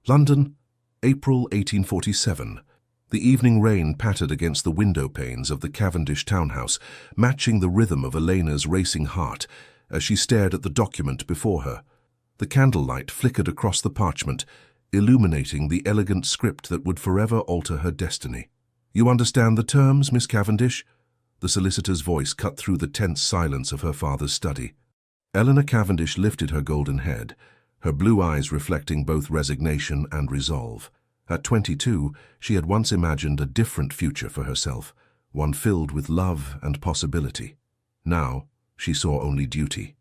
London, April 1847. The evening rain pattered against the window panes of the Cavendish townhouse, matching the rhythm of Elena's racing heart as she stared at the document before her. The candlelight flickered across the parchment, illuminating the elegant script that would forever alter her destiny. "You understand the terms, Miss Cavendish?" The solicitor's voice cut through the tense silence of her father's study. Eleanor Cavendish lifted her golden head, her blue eyes reflecting both resignation and resolve. At 22, she had once imagined a different future for herself, one filled with love and possibility. Now, she saw only duty.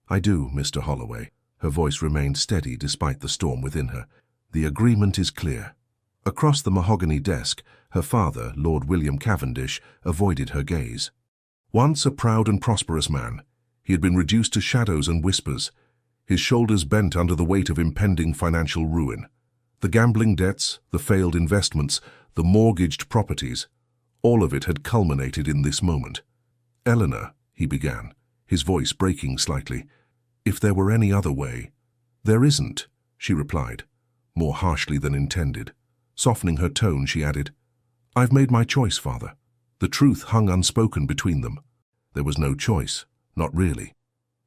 "I do, Mr. Holloway." Her voice remained steady despite the storm within her. "The agreement is clear." Across the mahogany desk, her father, Lord William Cavendish, avoided her gaze. Once a proud and prosperous man, he had been reduced to shadows and whispers, his shoulders bent under the weight of impending financial ruin. The gambling debts, the failed investments, the mortgaged properties, all of it had culminated in this moment. "Eleanor," he began, his voice breaking slightly, "if there were any other way—" "There isn't," she replied, more harshly than intended. Softening her tone, she added, "I've made my choice, Father." The truth hung unspoken between them. There was no choice, not really.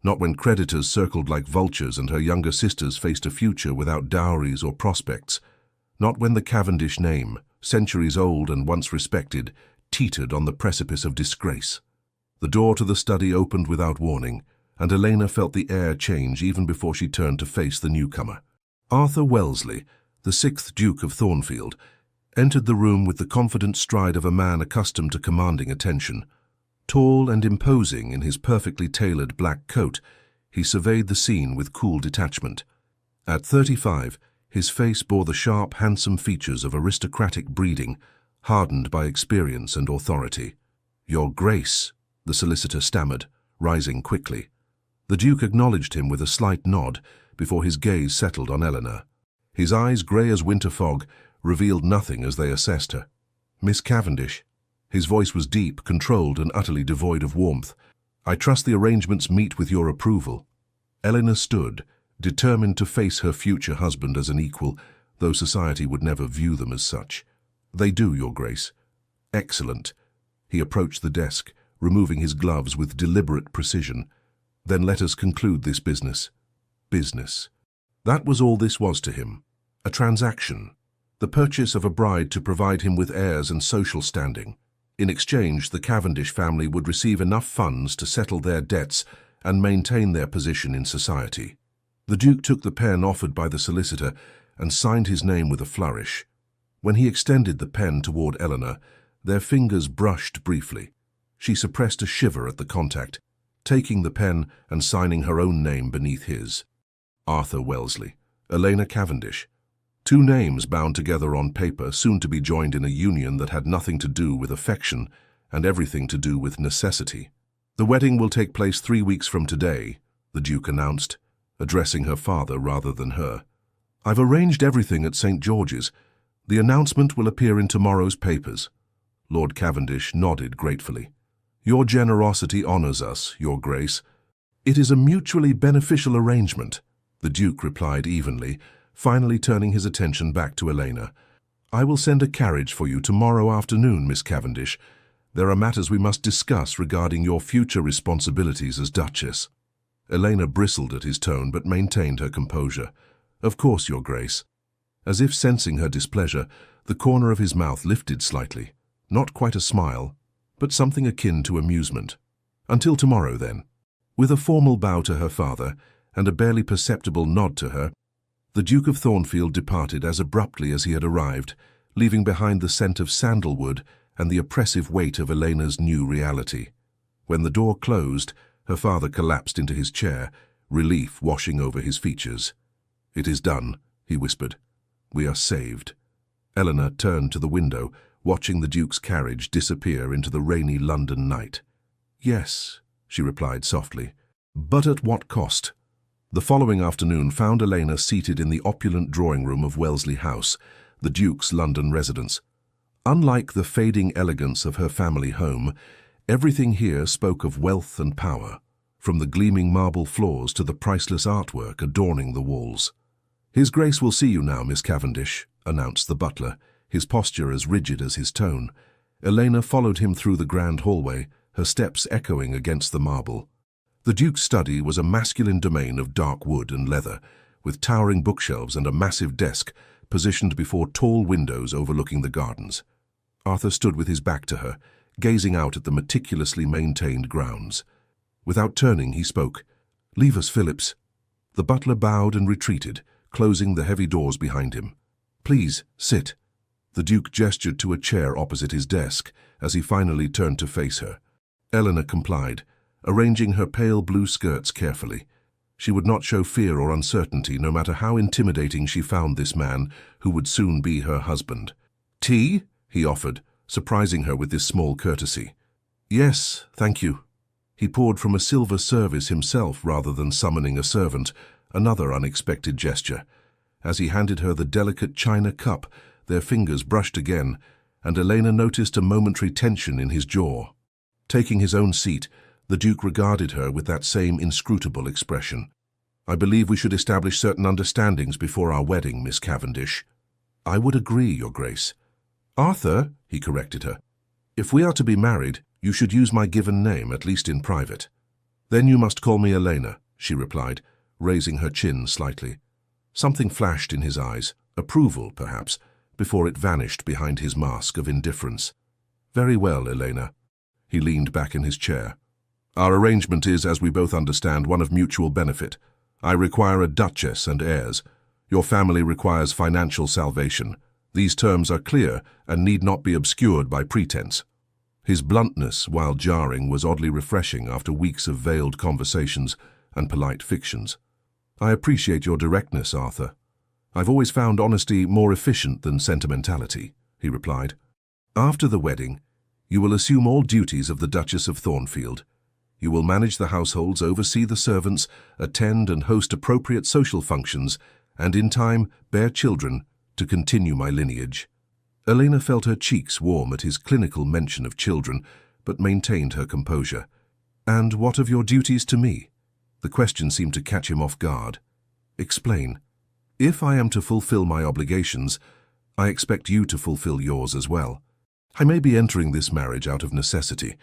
Not when creditors circled like vultures and her younger sisters faced a future without dowries or prospects. Not when the Cavendish name, centuries old and once respected, teetered on the precipice of disgrace. The door to the study opened without warning, and Elena felt the air change even before she turned to face the newcomer. Arthur Wellesley, the 6th Duke of Thornfield, entered the room with the confident stride of a man accustomed to commanding attention. Tall and imposing in his perfectly tailored black coat, he surveyed the scene with cool detachment. At 35, his face bore the sharp, handsome features of aristocratic breeding, hardened by experience and authority. "Your Grace," the solicitor stammered, rising quickly. The Duke acknowledged him with a slight nod before his gaze settled on Eleanor. His eyes, grey as winter fog, revealed nothing as they assessed her. "Miss Cavendish." His voice was deep, controlled, and utterly devoid of warmth. "I trust the arrangements meet with your approval." Eleanor stood, determined to face her future husband as an equal, though society would never view them as such. "They do, Your Grace." "Excellent." He approached the desk, removing his gloves with deliberate precision. "Then let us conclude this business." Business. That was all this was to him. A transaction. The purchase of a bride to provide him with heirs and social standing. In exchange, the Cavendish family would receive enough funds to settle their debts and maintain their position in society. The Duke took the pen offered by the solicitor and signed his name with a flourish. When he extended the pen toward Eleanor, their fingers brushed briefly. She suppressed a shiver at the contact, taking the pen and signing her own name beneath his. Arthur Wellesley, Elena Cavendish. Two names bound together on paper, soon to be joined in a union that had nothing to do with affection and everything to do with necessity. "The wedding will take place 3 weeks from today," the Duke announced, addressing her father rather than her. "I've arranged everything at St. George's. The announcement will appear in tomorrow's papers." Lord Cavendish nodded gratefully. "Your generosity honors us, Your Grace." "It is a mutually beneficial arrangement," the Duke replied evenly, finally turning his attention back to Elena. "I will send a carriage for you tomorrow afternoon, Miss Cavendish. There are matters we must discuss regarding your future responsibilities as Duchess." Elena bristled at his tone but maintained her composure. "Of course, Your Grace." As if sensing her displeasure, the corner of his mouth lifted slightly. Not quite a smile, but something akin to amusement. "Until tomorrow, then." With a formal bow to her father and a barely perceptible nod to her, the Duke of Thornfield departed as abruptly as he had arrived, leaving behind the scent of sandalwood and the oppressive weight of Elena's new reality. When the door closed, her father collapsed into his chair, relief washing over his features. "It is done," he whispered. "We are saved." Eleanor turned to the window, watching the Duke's carriage disappear into the rainy London night. "Yes," she replied softly, "but at what cost?" The following afternoon found Elena seated in the opulent drawing-room of Wellesley House, the Duke's London residence. Unlike the fading elegance of her family home, everything here spoke of wealth and power, from the gleaming marble floors to the priceless artwork adorning the walls. "His Grace will see you now, Miss Cavendish," announced the butler, his posture as rigid as his tone. Elena followed him through the grand hallway, her steps echoing against the marble. The Duke's study was a masculine domain of dark wood and leather, with towering bookshelves and a massive desk positioned before tall windows overlooking the gardens. Arthur stood with his back to her, gazing out at the meticulously maintained grounds. Without turning, he spoke. "Leave us, Phillips." The butler bowed and retreated, closing the heavy doors behind him. "Please, sit." The Duke gestured to a chair opposite his desk as he finally turned to face her. Eleanor complied, arranging her pale blue skirts carefully. She would not show fear or uncertainty, no matter how intimidating she found this man who would soon be her husband. "Tea?" he offered, surprising her with this small courtesy. "Yes, thank you." He poured from a silver service himself rather than summoning a servant, another unexpected gesture. As he handed her the delicate china cup, their fingers brushed again, and Elena noticed a momentary tension in his jaw. Taking his own seat, the Duke regarded her with that same inscrutable expression. "I believe we should establish certain understandings before our wedding, Miss Cavendish." "I would agree, Your Grace." "Arthur," he corrected her, "if we are to be married, you should use my given name, at least in private." "Then you must call me Elena," she replied, raising her chin slightly. Something flashed in his eyes, approval, perhaps, before it vanished behind his mask of indifference. "Very well, Elena." He leaned back in his chair. "Our arrangement is, as we both understand, one of mutual benefit. I require a duchess and heirs. Your family requires financial salvation. These terms are clear and need not be obscured by pretense." His bluntness, while jarring, was oddly refreshing after weeks of veiled conversations and polite fictions. "I appreciate your directness, Arthur. I've always found honesty more efficient than sentimentality," he replied. "After the wedding, you will assume all duties of the Duchess of Thornfield. You will manage the households, oversee the servants, attend and host appropriate social functions, and in time bear children to continue my lineage." Elena felt her cheeks warm at his clinical mention of children, but maintained her composure. "And what of your duties to me?" The question seemed to catch him off guard. "Explain." "If I am to fulfill my obligations, I expect you to fulfill yours as well. I may be entering this marriage out of necessity,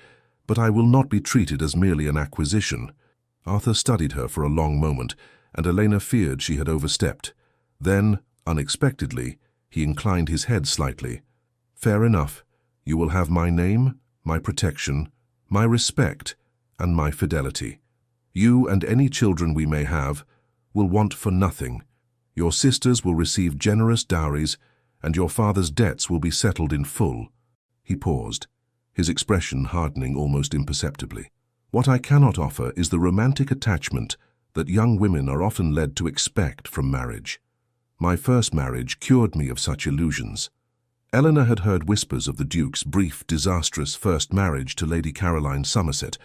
but I will not be treated as merely an acquisition." Arthur studied her for a long moment, and Elena feared she had overstepped. Then, unexpectedly, he inclined his head slightly. "Fair enough. You will have my name, my protection, my respect, and my fidelity. You and any children we may have will want for nothing. Your sisters will receive generous dowries, and your father's debts will be settled in full." He paused, his expression hardening almost imperceptibly. "What I cannot offer is the romantic attachment that young women are often led to expect from marriage. My first marriage cured me of such illusions." Eleanor had heard whispers of the Duke's brief, disastrous first marriage to Lady Caroline Somerset,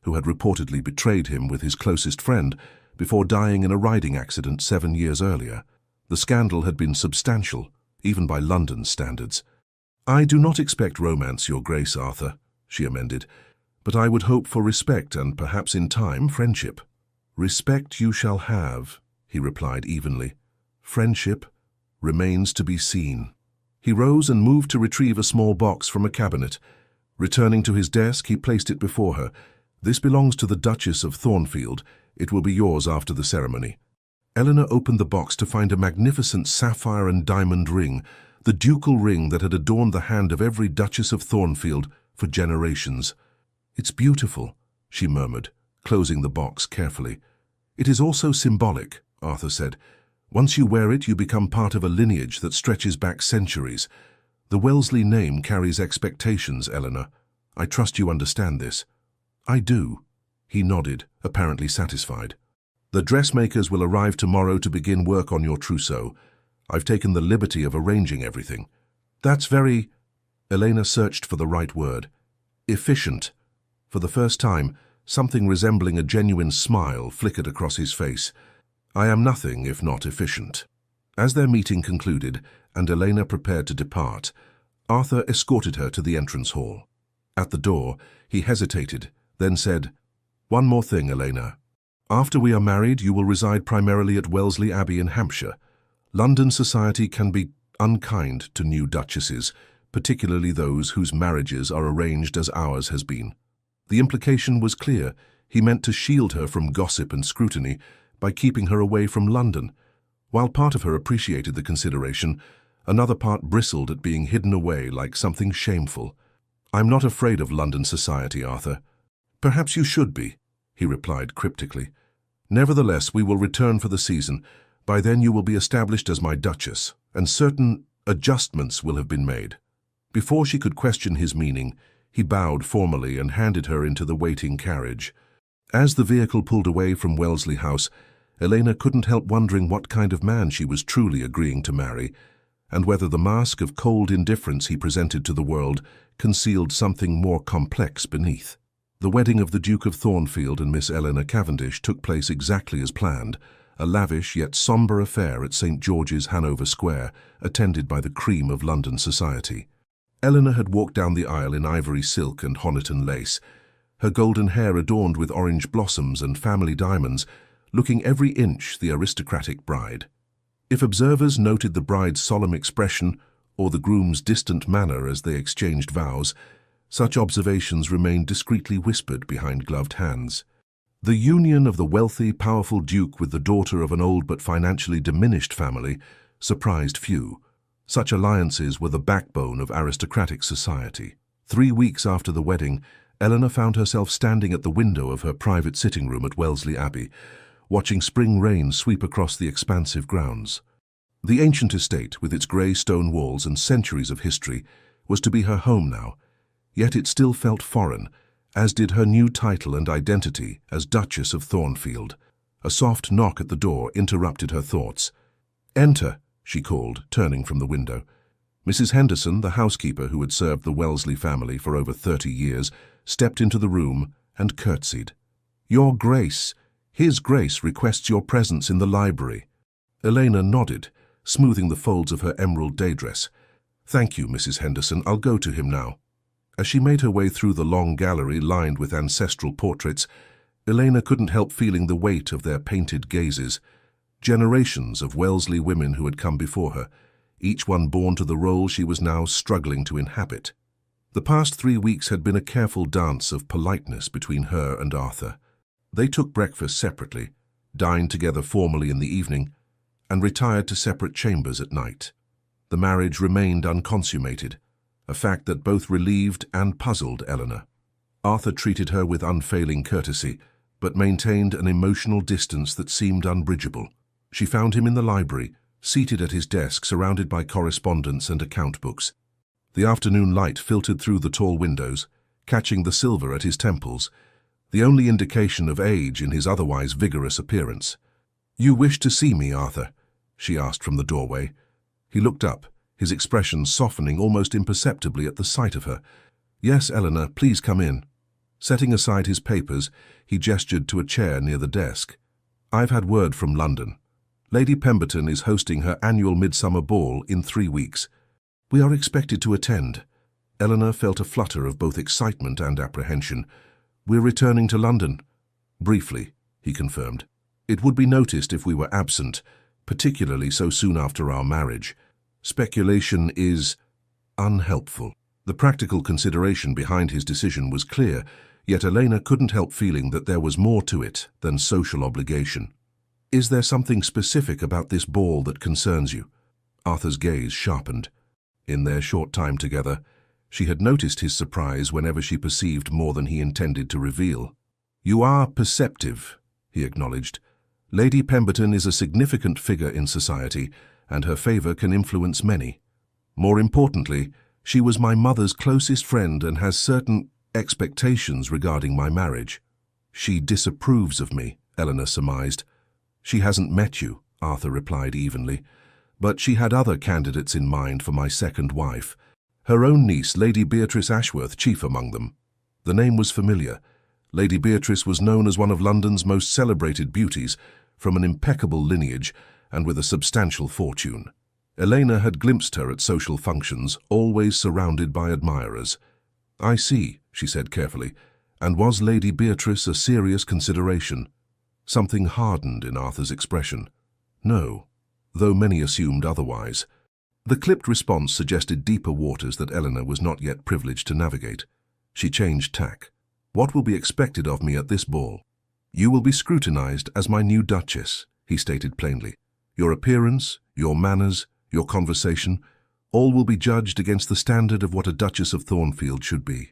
who had reportedly betrayed him with his closest friend before dying in a riding accident 7 years earlier. The scandal had been substantial, even by London standards. "I do not expect romance, Your Grace, Arthur," she amended, "but I would hope for respect and perhaps in time friendship." "Respect you shall have," he replied evenly. "Friendship remains to be seen." He rose and moved to retrieve a small box from a cabinet. Returning to his desk, he placed it before her. "This belongs to the Duchess of Thornfield. It will be yours after the ceremony." Eleanor opened the box to find a magnificent sapphire and diamond ring, the ducal ring that had adorned the hand of every Duchess of Thornfield for generations. "It's beautiful," she murmured, closing the box carefully. "It is also symbolic," Arthur said. "Once you wear it, you become part of a lineage that stretches back centuries. The Wellesley name carries expectations, Eleanor. I trust you understand this." "I do." He nodded, apparently satisfied. "The dressmakers will arrive tomorrow to begin work on your trousseau. I've taken the liberty of arranging everything." "That's very—" Elena searched for the right word. "Efficient." For the first time, something resembling a genuine smile flickered across his face. "I am nothing if not efficient." As their meeting concluded, and Elena prepared to depart, Arthur escorted her to the entrance hall. At the door, he hesitated, then said, "One more thing, Elena. After we are married, you will reside primarily at Wellesley Abbey in Hampshire. London society can be unkind to new duchesses, particularly those whose marriages are arranged as ours has been. The implication was clear. He meant to shield her from gossip and scrutiny by keeping her away from London. While part of her appreciated the consideration, another part bristled at being hidden away like something shameful. "I'm not afraid of London society, Arthur." "Perhaps you should be," he replied cryptically. "Nevertheless, we will return for the season. By then you will be established as my duchess, and certain adjustments will have been made." Before she could question his meaning, he bowed formally and handed her into the waiting carriage. As the vehicle pulled away from Wellesley House, Elena couldn't help wondering what kind of man she was truly agreeing to marry, and whether the mask of cold indifference he presented to the world concealed something more complex beneath. The wedding of the Duke of Thornfield and Miss Eleanor Cavendish took place exactly as planned, a lavish yet sombre affair at St. George's, Hanover Square, attended by the cream of London society. Eleanor had walked down the aisle in ivory silk and Honiton lace, her golden hair adorned with orange blossoms and family diamonds, looking every inch the aristocratic bride. If observers noted the bride's solemn expression or the groom's distant manner as they exchanged vows, such observations remained discreetly whispered behind gloved hands. The union of the wealthy, powerful duke with the daughter of an old but financially diminished family surprised few. Such alliances were the backbone of aristocratic society. 3 weeks after the wedding, Eleanor found herself standing at the window of her private sitting room at Wellesley Abbey, watching spring rain sweep across the expansive grounds. The ancient estate, with its grey stone walls and centuries of history, was to be her home now, yet it still felt foreign, as did her new title and identity as Duchess of Thornfield. A soft knock at the door interrupted her thoughts. "Enter," she called, turning from the window. Mrs. Henderson, the housekeeper who had served the Wellesley family for over 30 years, stepped into the room and curtsied. "Your Grace, His Grace requests your presence in the library." Elena nodded, smoothing the folds of her emerald daydress. "Thank you, Mrs. Henderson. I'll go to him now." As she made her way through the long gallery lined with ancestral portraits, Elena couldn't help feeling the weight of their painted gazes. Generations of Wellesley women who had come before her, each one born to the role she was now struggling to inhabit. The past 3 weeks had been a careful dance of politeness between her and Arthur. They took breakfast separately, dined together formally in the evening, and retired to separate chambers at night. The marriage remained unconsummated, a fact that both relieved and puzzled Eleanor. Arthur treated her with unfailing courtesy, but maintained an emotional distance that seemed unbridgeable. She found him in the library, seated at his desk surrounded by correspondence and account books. The afternoon light filtered through the tall windows, catching the silver at his temples, the only indication of age in his otherwise vigorous appearance. "You wish to see me, Arthur?" she asked from the doorway. He looked up, his expression softening almost imperceptibly at the sight of her. "Yes, Eleanor, please come in." Setting aside his papers, he gestured to a chair near the desk. "I've had word from London. Lady Pemberton is hosting her annual midsummer ball in 3 weeks. We are expected to attend." Eleanor felt a flutter of both excitement and apprehension. "We're returning to London." "Briefly," he confirmed. "It would be noticed if we were absent, particularly so soon after our marriage. Speculation is unhelpful." The practical consideration behind his decision was clear, yet Elena couldn't help feeling that there was more to it than social obligation. "Is there something specific about this ball that concerns you?" Arthur's gaze sharpened. In their short time together, she had noticed his surprise whenever she perceived more than he intended to reveal. "You are perceptive," he acknowledged. "Lady Pemberton is a significant figure in society, and her favor can influence many. More importantly, she was my mother's closest friend and has certain expectations regarding my marriage." "She disapproves of me," Eleanor surmised. "She hasn't met you," Arthur replied evenly, "but she had other candidates in mind for my second wife. Her own niece, Lady Beatrice Ashworth, chief among them." The name was familiar. Lady Beatrice was known as one of London's most celebrated beauties, from an impeccable lineage and with a substantial fortune. Elena had glimpsed her at social functions, always surrounded by admirers. "I see," she said carefully. "And was Lady Beatrice a serious consideration?" Something hardened in Arthur's expression. "No, though many assumed otherwise. The clipped response suggested deeper waters that Eleanor was not yet privileged to navigate. She changed tack. "What will be expected of me at this ball? You will be scrutinized as my new Duchess," he stated plainly. "Your appearance, your manners, your conversation, all will be judged against the standard of what a Duchess of Thornfield should be."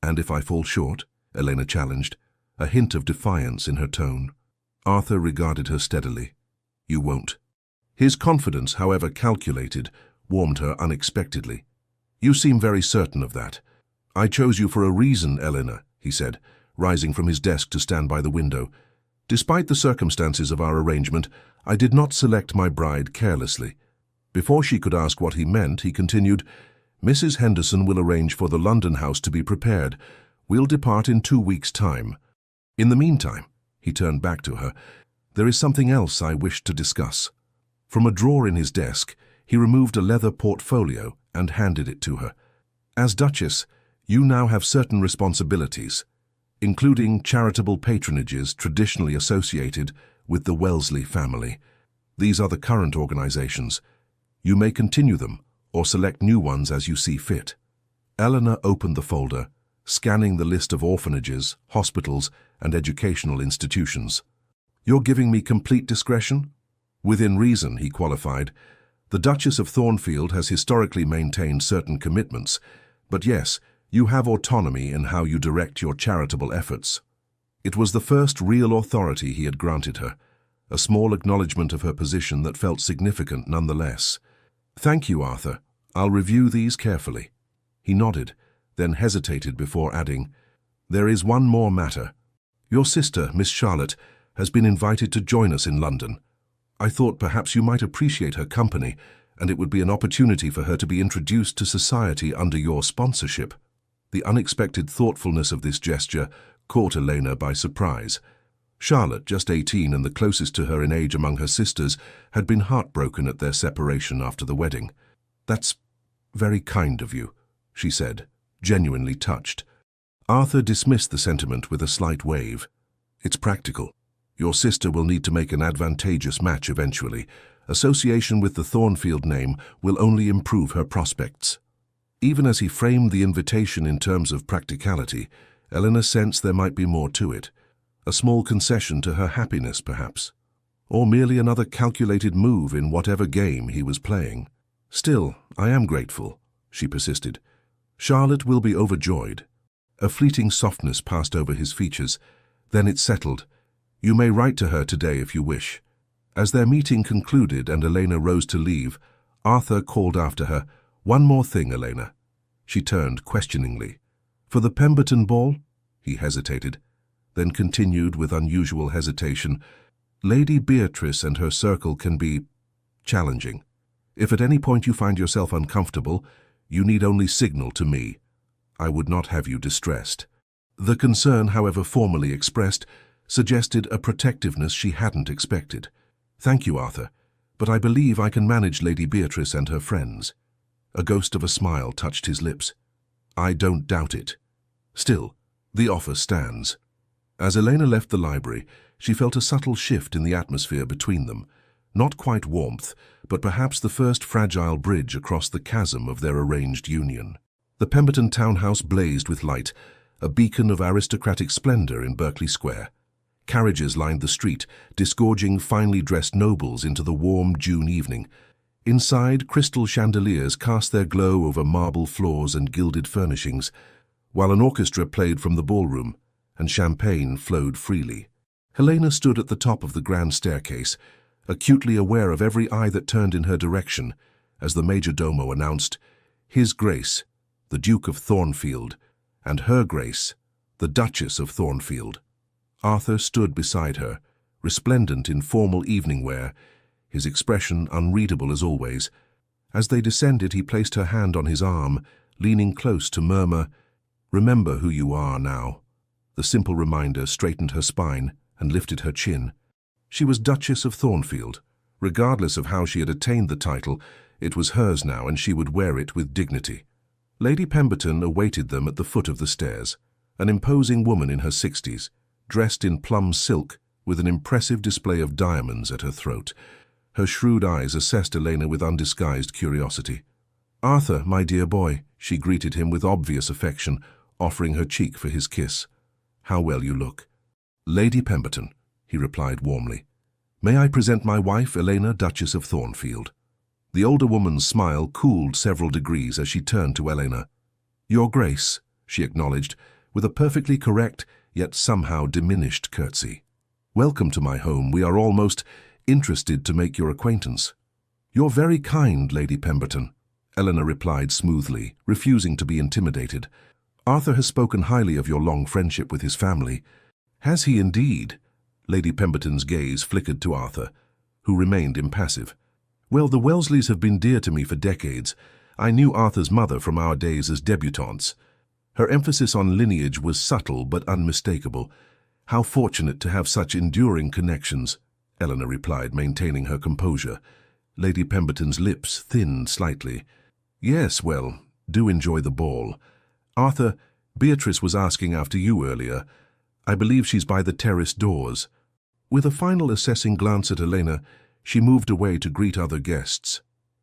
"And if I fall short?" Elena challenged, a hint of defiance in her tone. Arthur regarded her steadily. "You won't." His confidence, however calculated, warmed her unexpectedly. "You seem very certain of that." "I chose you for a reason, Eleanor," he said, rising from his desk to stand by the window. "Despite the circumstances of our arrangement, I did not select my bride carelessly." Before she could ask what he meant, he continued, "Mrs. Henderson will arrange for the London house to be prepared. We'll depart in 2 weeks' time. In the meantime," he turned back to her, "there is something else I wish to discuss." From a drawer in his desk, he removed a leather portfolio and handed it to her. "As Duchess, you now have certain responsibilities, including charitable patronages traditionally associated with the Wellesley family. These are the current organizations. You may continue them or select new ones as you see fit." Eleanor opened the folder, scanning the list of orphanages, hospitals, and educational institutions. "You're giving me complete discretion?" "Within reason," he qualified. "The Duchess of Thornfield has historically maintained certain commitments, but yes, you have autonomy in how you direct your charitable efforts." It was the first real authority he had granted her, a small acknowledgement of her position that felt significant nonetheless. "Thank you, Arthur. I'll review these carefully." He nodded, then hesitated before adding, "There is one more matter. Your sister, Miss Charlotte, has been invited to join us in London. I thought perhaps you might appreciate her company, and it would be an opportunity for her to be introduced to society under your sponsorship." The unexpected thoughtfulness of this gesture caught Elena by surprise. Charlotte, just 18 and the closest to her in age among her sisters, had been heartbroken at their separation after the wedding. "That's very kind of you," she said, genuinely touched. Arthur dismissed the sentiment with a slight wave. "It's practical. Your sister will need to make an advantageous match eventually. Association with the Thornfield name will only improve her prospects." Even as he framed the invitation in terms of practicality, Eleanor sensed there might be more to it. A small concession to her happiness, perhaps. Or merely another calculated move in whatever game he was playing. "Still, I am grateful," she persisted. "Charlotte will be overjoyed." A fleeting softness passed over his features. Then it settled. "You may write to her today if you wish." As their meeting concluded and Elena rose to leave, Arthur called after her, "One more thing, Elena." She turned questioningly. "For the Pemberton ball?" He hesitated, then continued with unusual hesitation, "Lady Beatrice and her circle can be challenging. If at any point you find yourself uncomfortable, you need only signal to me. I would not have you distressed." The concern, however formally expressed, suggested a protectiveness she hadn't expected. "Thank you, Arthur, but I believe I can manage Lady Beatrice and her friends." A ghost of a smile touched his lips. "I don't doubt it. Still, the offer stands." As Elena left the library, she felt a subtle shift in the atmosphere between them. Not quite warmth, but perhaps the first fragile bridge across the chasm of their arranged union. The Pemberton townhouse blazed with light, a beacon of aristocratic splendor in Berkeley Square. Carriages lined the street, disgorging finely dressed nobles into the warm June evening. Inside, crystal chandeliers cast their glow over marble floors and gilded furnishings, while an orchestra played from the ballroom, and champagne flowed freely. Helena stood at the top of the grand staircase, acutely aware of every eye that turned in her direction, as the majordomo announced, "His Grace, the Duke of Thornfield, and Her Grace, the Duchess of Thornfield." Arthur stood beside her, resplendent in formal evening wear, his expression unreadable as always. As they descended, he placed her hand on his arm, leaning close to murmur, "Remember who you are now." The simple reminder straightened her spine and lifted her chin. She was Duchess of Thornfield. Regardless of how she had attained the title, it was hers now, and she would wear it with dignity. Lady Pemberton awaited them at the foot of the stairs, an imposing woman in her 60s, dressed in plum silk with an impressive display of diamonds at her throat. Her shrewd eyes assessed Elena with undisguised curiosity. "Arthur, my dear boy," she greeted him with obvious affection, offering her cheek for his kiss. "How well you look." "Lady Pemberton," he replied warmly. "May I present my wife, Elena, Duchess of Thornfield?" The older woman's smile cooled several degrees as she turned to Elena. "Your Grace," she acknowledged, with a perfectly correct, yet somehow diminished curtsy. "Welcome to my home. We are almost interested to make your acquaintance." "You're very kind, Lady Pemberton," Elena replied smoothly, refusing to be intimidated. "Arthur has spoken highly of your long friendship with his family." "Has he indeed?" Lady Pemberton's gaze flickered to Arthur, who remained impassive. "Well, the Wellesleys have been dear to me for decades. I knew Arthur's mother from our days as debutantes. Her emphasis on lineage was subtle but unmistakable. How fortunate to have such enduring connections," Eleanor replied, maintaining her composure. Lady Pemberton's lips thinned slightly. "Yes, well, do enjoy the ball. Arthur, Beatrice was asking after you earlier. I believe she's by the terrace doors." With a final assessing glance at Elena, she moved away to greet other guests.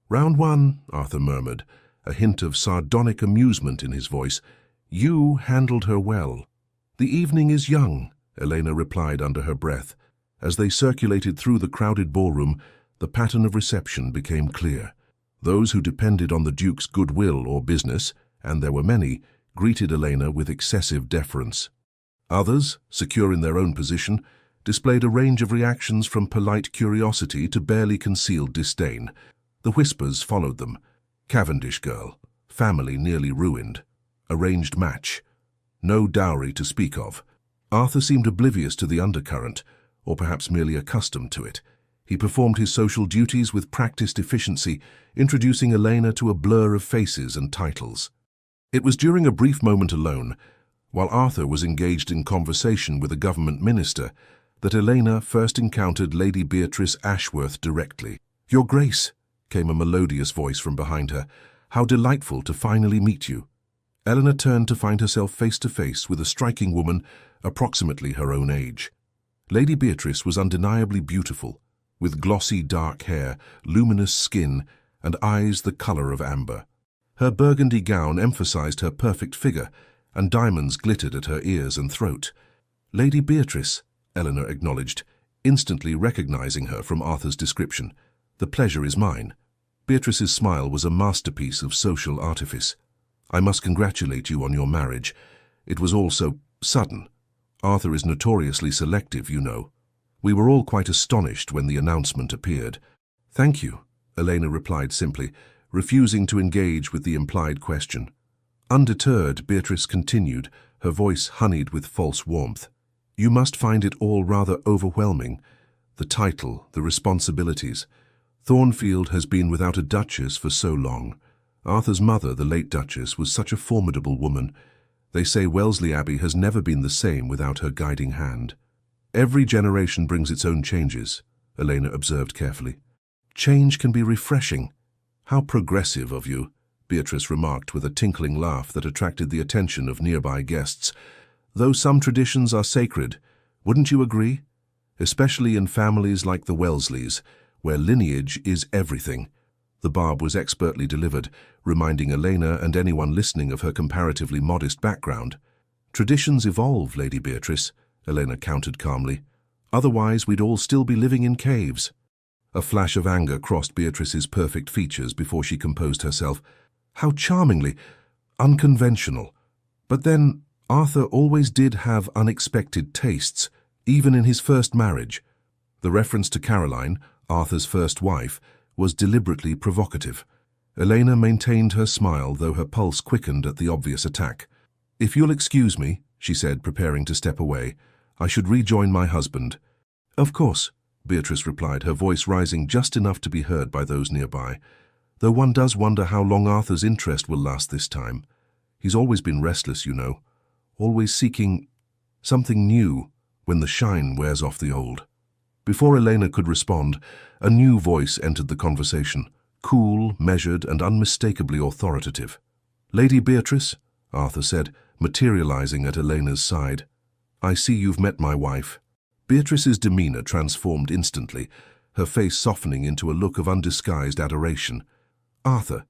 "Round one," Arthur murmured, a hint of sardonic amusement in his voice. "You handled her well." "The evening is young," Elena replied under her breath. As they circulated through the crowded ballroom, the pattern of reception became clear. Those who depended on the Duke's goodwill or business, and there were many, greeted Elena with excessive deference. Others, secure in their own position, displayed a range of reactions from polite curiosity to barely concealed disdain. The whispers followed them. Cavendish girl, family nearly ruined, arranged match, no dowry to speak of. Arthur seemed oblivious to the undercurrent, or perhaps merely accustomed to it. He performed his social duties with practiced efficiency, introducing Elena to a blur of faces and titles. It was during a brief moment alone, while Arthur was engaged in conversation with a government minister, that Elena first encountered Lady Beatrice Ashworth directly. "Your Grace," came a melodious voice from behind her. "How delightful to finally meet you." Eleanor turned to find herself face to face with a striking woman approximately her own age. Lady Beatrice was undeniably beautiful, with glossy dark hair, luminous skin, and eyes the color of amber. Her burgundy gown emphasized her perfect figure, and diamonds glittered at her ears and throat. "Lady Beatrice," Eleanor acknowledged, instantly recognizing her from Arthur's description. "The pleasure is mine." Beatrice's smile was a masterpiece of social artifice. "I must congratulate you on your marriage. It was all so sudden. Arthur is notoriously selective, you know." We were all quite astonished when the announcement appeared. "Thank you," Elena replied simply, refusing to engage with the implied question. Undeterred, Beatrice continued, her voice honeyed with false warmth. "You must find it all rather overwhelming. The title, the responsibilities. Thornfield has been without a duchess for so long. Arthur's mother, the late Duchess, was such a formidable woman. They say Wellesley Abbey has never been the same without her guiding hand." "Every generation brings its own changes," Elena observed carefully. "Change can be refreshing." "How progressive of you," Beatrice remarked with a tinkling laugh that attracted the attention of nearby guests. "Though some traditions are sacred, wouldn't you agree? Especially in families like the Wellesleys, where lineage is everything." The barb was expertly delivered, reminding Elena and anyone listening of her comparatively modest background. "Traditions evolve, Lady Beatrice," Elena countered calmly. "Otherwise we'd all still be living in caves." A flash of anger crossed Beatrice's perfect features before she composed herself. How charmingly unconventional. But then, Arthur always did have unexpected tastes, even in his first marriage. The reference to Caroline, Arthur's first wife, was deliberately provocative. Elena maintained her smile, though her pulse quickened at the obvious attack. "If you'll excuse me," she said, preparing to step away, "I should rejoin my husband." "Of course," Beatrice replied, her voice rising just enough to be heard by those nearby. "Though one does wonder how long Arthur's interest will last this time. He's always been restless, you know, always seeking something new when the shine wears off the old." Before Elena could respond, a new voice entered the conversation, cool, measured, and unmistakably authoritative. "Lady Beatrice," Arthur said, materializing at Elena's side. "I see you've met my wife." Beatrice's demeanor transformed instantly. her face softening into a look of undisguised adoration. "Arthur,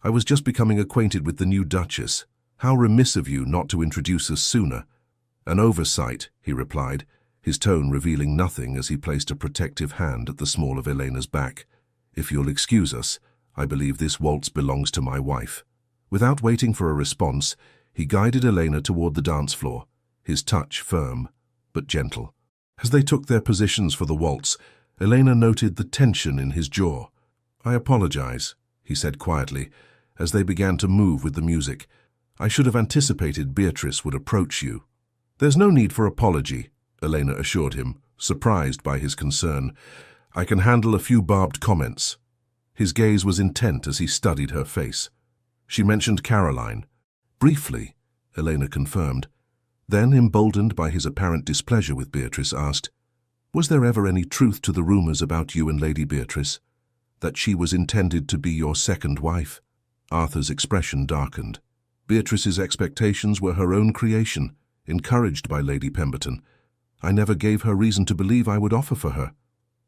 I was just becoming acquainted with the new Duchess. How remiss of you not to introduce us sooner." "An oversight," he replied, his tone revealing nothing as he placed a protective hand at the small of Elena's back. "If you'll excuse us, I believe this waltz belongs to my wife." Without waiting for a response, he guided Elena toward the dance floor, his touch firm but gentle. As they took their positions for the waltz, Elena noted the tension in his jaw. "I apologize," he said quietly, as they began to move with the music. "I should have anticipated Beatrice would approach you." "There's no need for apology," Elena assured him, surprised by his concern. "I can handle a few barbed comments." His gaze was intent as he studied her face. "She mentioned Caroline." "Briefly," Elena confirmed. Then, emboldened by his apparent displeasure with Beatrice, asked, "Was there ever any truth to the rumors about you and Lady Beatrice? That she was intended to be your second wife?" Arthur's expression darkened. Beatrice's expectations were her own creation, encouraged by Lady Pemberton. "I never gave her reason to believe I would offer for her."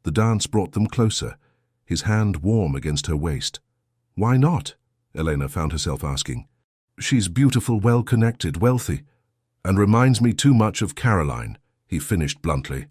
The dance brought them closer, his hand warm against her waist. "Why not?" Elena found herself asking. "She's beautiful, well-connected, wealthy, and reminds me too much of Caroline," he finished bluntly.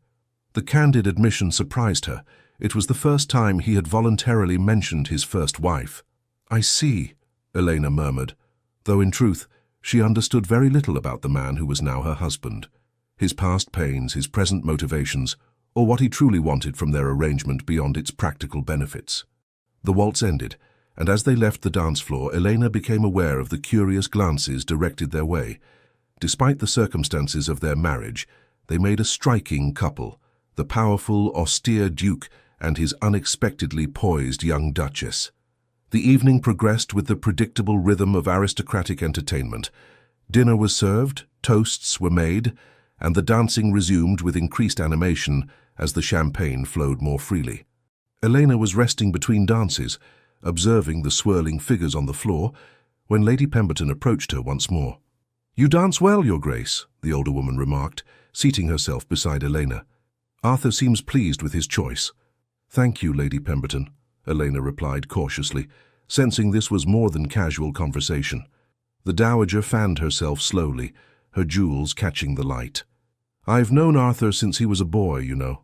The candid admission surprised her. It was the first time he had voluntarily mentioned his first wife. "I see," Elena murmured, though in truth she understood very little about the man who was now her husband, his past pains, his present motivations, or what he truly wanted from their arrangement beyond its practical benefits. The waltz ended, and as they left the dance floor, Elena became aware of the curious glances directed their way. Despite the circumstances of their marriage, they made a striking couple, the powerful, austere Duke and his unexpectedly poised young Duchess. The evening progressed with the predictable rhythm of aristocratic entertainment. Dinner was served, toasts were made, and the dancing resumed with increased animation as the champagne flowed more freely. Elena was resting between dances, observing the swirling figures on the floor, when Lady Pemberton approached her once more. "You dance well, Your Grace," the older woman remarked, seating herself beside Elena. "Arthur seems pleased with his choice." "Thank you, Lady Pemberton," Elena replied cautiously, sensing this was more than casual conversation. The dowager fanned herself slowly, her jewels catching the light. "I've known Arthur since he was a boy, you know.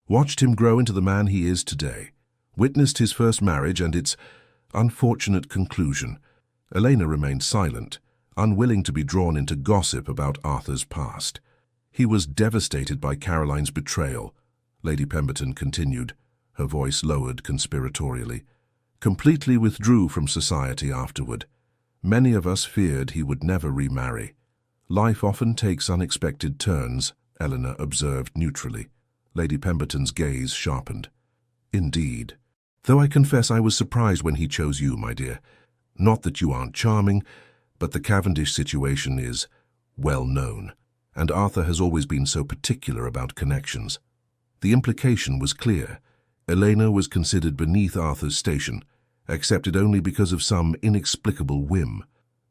Watched him grow into the man he is today. Witnessed his first marriage and its unfortunate conclusion." Elena remained silent, unwilling to be drawn into gossip about Arthur's past. "He was devastated by Caroline's betrayal," Lady Pemberton continued, her voice lowered conspiratorially. "Completely withdrew from society afterward. Many of us feared he would never remarry." "Life often takes unexpected turns," Eleanor observed neutrally. Lady Pemberton's gaze sharpened. "Indeed. Though I confess I was surprised when he chose you, my dear. Not that you aren't charming, but the Cavendish situation is well known, and Arthur has always been so particular about connections." The implication was clear. Elena was considered beneath Arthur's station, accepted only because of some inexplicable whim.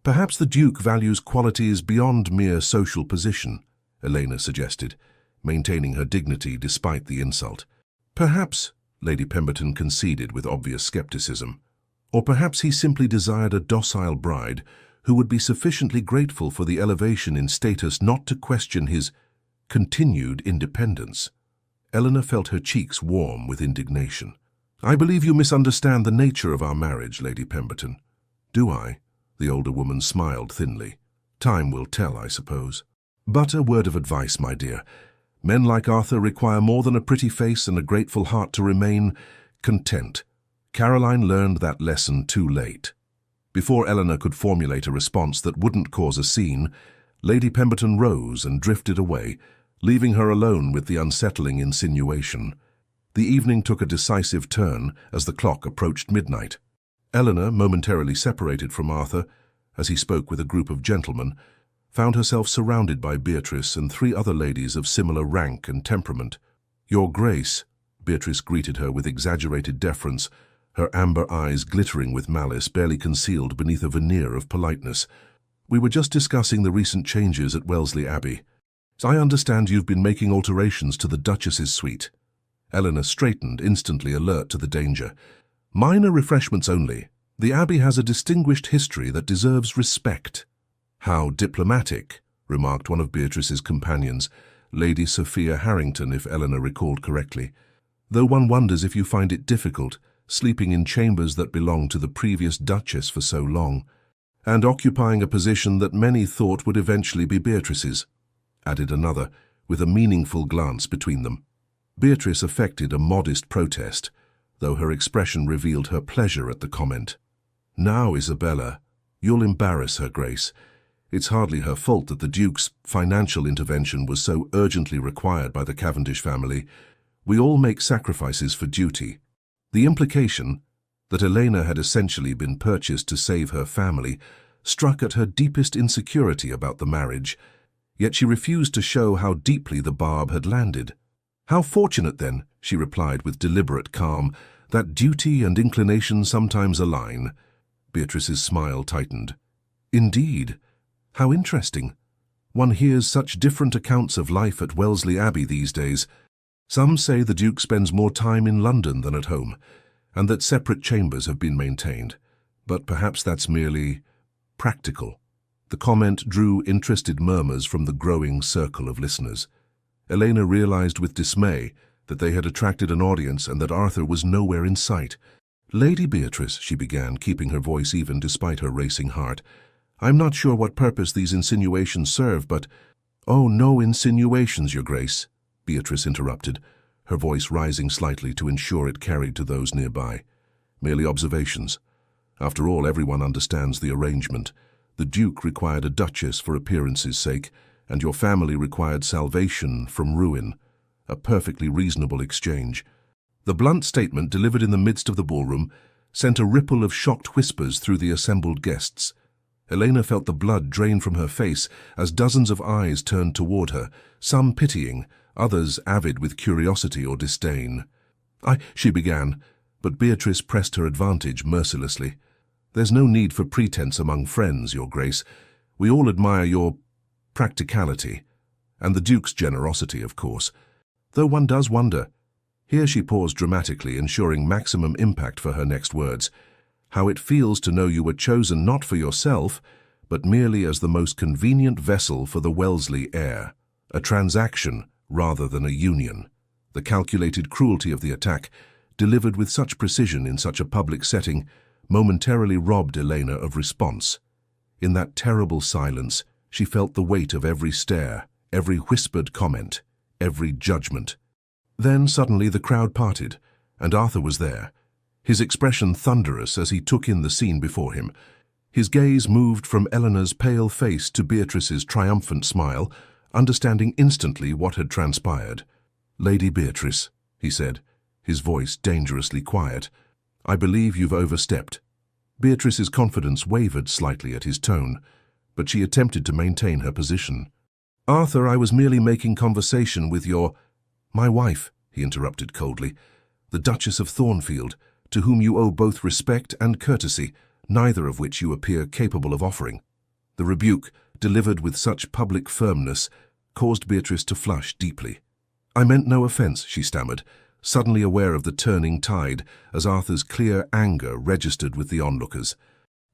"Perhaps the Duke values qualities beyond mere social position," Elena suggested, maintaining her dignity despite the insult. "Perhaps," Lady Pemberton conceded with obvious skepticism. "Or perhaps he simply desired a docile bride who would be sufficiently grateful for the elevation in status not to question his continued independence." Eleanor felt her cheeks warm with indignation. "I believe you misunderstand the nature of our marriage, Lady Pemberton." "Do I?" The older woman smiled thinly. "Time will tell, I suppose. But a word of advice, my dear. Men like Arthur require more than a pretty face and a grateful heart to remain content. Caroline learned that lesson too late." Before Eleanor could formulate a response that wouldn't cause a scene, Lady Pemberton rose and drifted away, leaving her alone with the unsettling insinuation. The evening took a decisive turn as the clock approached midnight. Eleanor, momentarily separated from Arthur, as he spoke with a group of gentlemen, found herself surrounded by Beatrice and 3 other ladies of similar rank and temperament. "Your Grace," Beatrice greeted her with exaggerated deference, her amber eyes glittering with malice barely concealed beneath a veneer of politeness. "We were just discussing the recent changes at Wellesley Abbey. I understand you've been making alterations to the Duchess's suite." Eleanor straightened, instantly alert to the danger. "Minor refreshments only. The Abbey has a distinguished history that deserves respect." "How diplomatic," remarked one of Beatrice's companions, Lady Sophia Harrington, if Eleanor recalled correctly. "Though one wonders if you find it difficult, sleeping in chambers that belonged to the previous Duchess for so long, and occupying a position that many thought would eventually be Beatrice's," added another, with a meaningful glance between them. Beatrice affected a modest protest, though her expression revealed her pleasure at the comment. "Now, Isabella, you'll embarrass her Grace. It's hardly her fault that the Duke's financial intervention was so urgently required by the Cavendish family. We all make sacrifices for duty." The implication that Elena had essentially been purchased to save her family struck at her deepest insecurity about the marriage, yet she refused to show how deeply the barb had landed. "How fortunate, then," she replied with deliberate calm, "that duty and inclination sometimes align." Beatrice's smile tightened. "Indeed. How interesting. One hears such different accounts of life at Wellesley Abbey these days. Some say the Duke spends more time in London than at home, and that separate chambers have been maintained. But perhaps that's merely practical." The comment drew interested murmurs from the growing circle of listeners. Elena realized with dismay that they had attracted an audience and that Arthur was nowhere in sight. "Lady Beatrice," she began, keeping her voice even despite her racing heart, "I'm not sure what purpose these insinuations serve, but—" "Oh, no insinuations, Your Grace," Beatrice interrupted, her voice rising slightly to ensure it carried to those nearby. "Merely observations. After all, everyone understands the arrangement. The Duke required a duchess for appearance's sake, and your family required salvation from ruin. A perfectly reasonable exchange." The blunt statement, delivered in the midst of the ballroom, sent a ripple of shocked whispers through the assembled guests. Elena felt the blood drain from her face as dozens of eyes turned toward her, some pitying, others avid with curiosity or disdain. She began, but Beatrice pressed her advantage mercilessly. "There's no need for pretense among friends, Your Grace. We all admire your practicality, and the Duke's generosity, of course. Though one does wonder—" Here she paused dramatically, ensuring maximum impact for her next words— "how it feels to know you were chosen not for yourself, but merely as the most convenient vessel for the Wellesley heir. A transaction rather than a union." The calculated cruelty of the attack, delivered with such precision in such a public setting, momentarily robbed Elena of response. In that terrible silence, she felt the weight of every stare, every whispered comment, every judgment. Then suddenly the crowd parted, and Arthur was there, his expression thunderous as he took in the scene before him. His gaze moved from Eleanor's pale face to Beatrice's triumphant smile, understanding instantly what had transpired. "Lady Beatrice," he said, his voice dangerously quiet, "I believe you've overstepped." Beatrice's confidence wavered slightly at his tone, but she attempted to maintain her position. "Arthur, I was merely making conversation with your—" "My wife," he interrupted coldly, "the Duchess of Thornfield, to whom you owe both respect and courtesy, neither of which you appear capable of offering." The rebuke, delivered with such public firmness, caused Beatrice to flush deeply. "I meant no offence," she stammered, suddenly aware of the turning tide as Arthur's clear anger registered with the onlookers.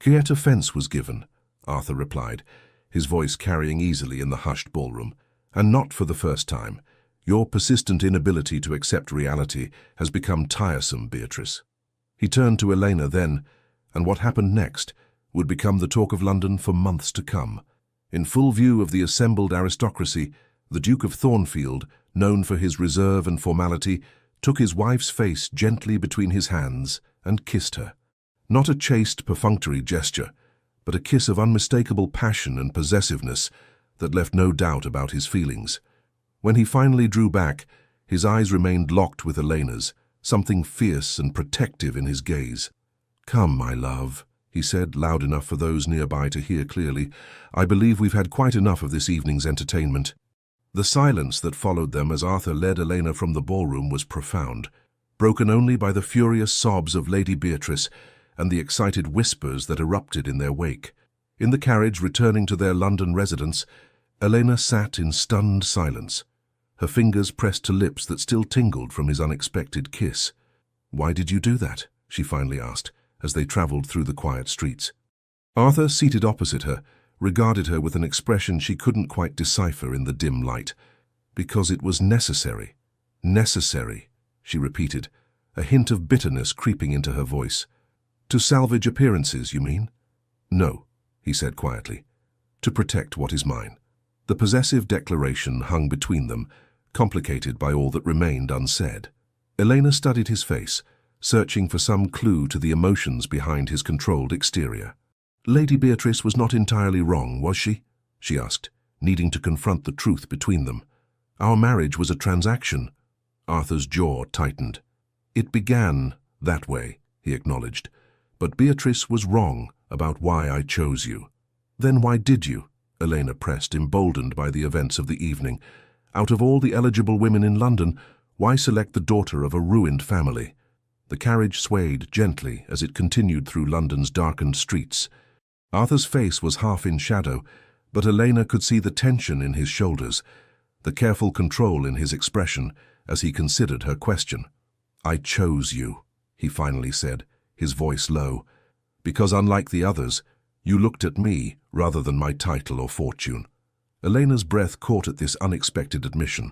"Quiet offence was given," Arthur replied, his voice carrying easily in the hushed ballroom, "and not for the first time. Your persistent inability to accept reality has become tiresome, Beatrice." He turned to Elena then, and what happened next would become the talk of London for months to come. In full view of the assembled aristocracy, the Duke of Thornfield, known for his reserve and formality, took his wife's face gently between his hands and kissed her. Not a chaste, perfunctory gesture, but a kiss of unmistakable passion and possessiveness that left no doubt about his feelings. When he finally drew back, his eyes remained locked with Elena's, something fierce and protective in his gaze. "Come, my love," he said, loud enough for those nearby to hear clearly. "I believe we've had quite enough of this evening's entertainment." The silence that followed them as Arthur led Elena from the ballroom was profound, broken only by the furious sobs of Lady Beatrice and the excited whispers that erupted in their wake. In the carriage returning to their London residence, Elena sat in stunned silence, her fingers pressed to lips that still tingled from his unexpected kiss. "Why did you do that?" she finally asked, as they traveled through the quiet streets. Arthur, seated opposite her, regarded her with an expression she couldn't quite decipher in the dim light. "Because it was necessary." "Necessary," she repeated, a hint of bitterness creeping into her voice. "To salvage appearances, you mean?" "No," he said quietly. "To protect what is mine." The possessive declaration hung between them, complicated by all that remained unsaid. Elena studied his face, searching for some clue to the emotions behind his controlled exterior. "Lady Beatrice was not entirely wrong, was she?" she asked, needing to confront the truth between them. "Our marriage was a transaction." Arthur's jaw tightened. "It began that way," he acknowledged, "but Beatrice was wrong about why I chose you." "Then why did you?" Elena pressed, emboldened by the events of the evening. "Out of all the eligible women in London, why select the daughter of a ruined family?" The carriage swayed gently as it continued through London's darkened streets. Arthur's face was half in shadow, but Elena could see the tension in his shoulders, the careful control in his expression as he considered her question. "I chose you," he finally said, his voice low, "because unlike the others, you looked at me rather than my title or fortune." Elena's breath caught at this unexpected admission.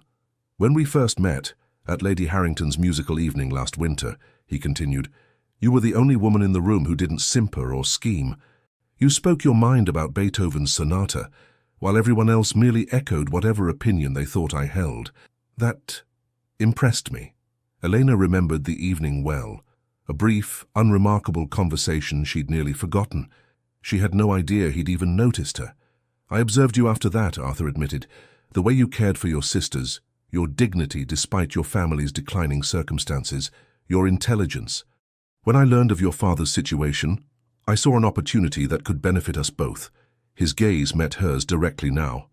"When we first met, at Lady Harrington's musical evening last winter," he continued, "you were the only woman in the room who didn't simper or scheme. You spoke your mind about Beethoven's sonata, while everyone else merely echoed whatever opinion they thought I held. That impressed me." Elena remembered the evening well, a brief, unremarkable conversation she'd nearly forgotten. She had no idea he'd even noticed her. "I observed you after that," Arthur admitted. "The way you cared for your sisters, your dignity despite your family's declining circumstances, your intelligence. When I learned of your father's situation, I saw an opportunity that could benefit us both." His gaze met hers directly now.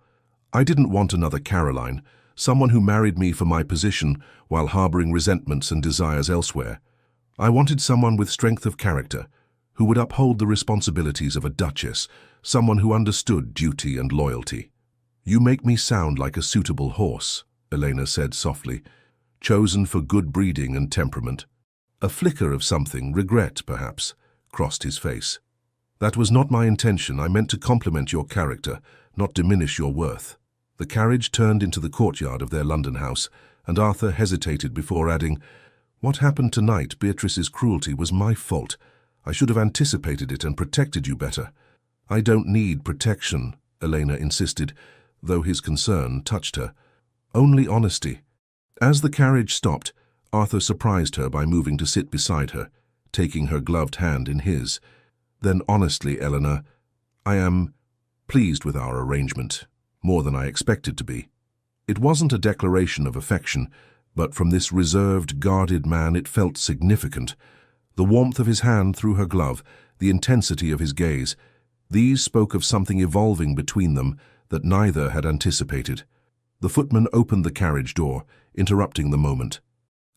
"I didn't want another Caroline, someone who married me for my position while harboring resentments and desires elsewhere. I wanted someone with strength of character, who would uphold the responsibilities of a duchess, someone who understood duty and loyalty." "You make me sound like a suitable horse," Elena said softly, "chosen for good breeding and temperament." A flicker of something, regret perhaps, crossed his face. "That was not my intention. I meant to compliment your character, not diminish your worth." The carriage turned into the courtyard of their London house, and Arthur hesitated before adding, "What happened tonight, Beatrice's cruelty, was my fault. I should have anticipated it and protected you better." "I don't need protection," Elena insisted, though his concern touched her. "Only honesty." As the carriage stopped, Arthur surprised her by moving to sit beside her, taking her gloved hand in his. "Then honestly, Eleanor, I am pleased with our arrangement, more than I expected to be." It wasn't a declaration of affection, but from this reserved, guarded man it felt significant. The warmth of his hand through her glove, the intensity of his gaze, these spoke of something evolving between them that neither had anticipated. The footman opened the carriage door, interrupting the moment.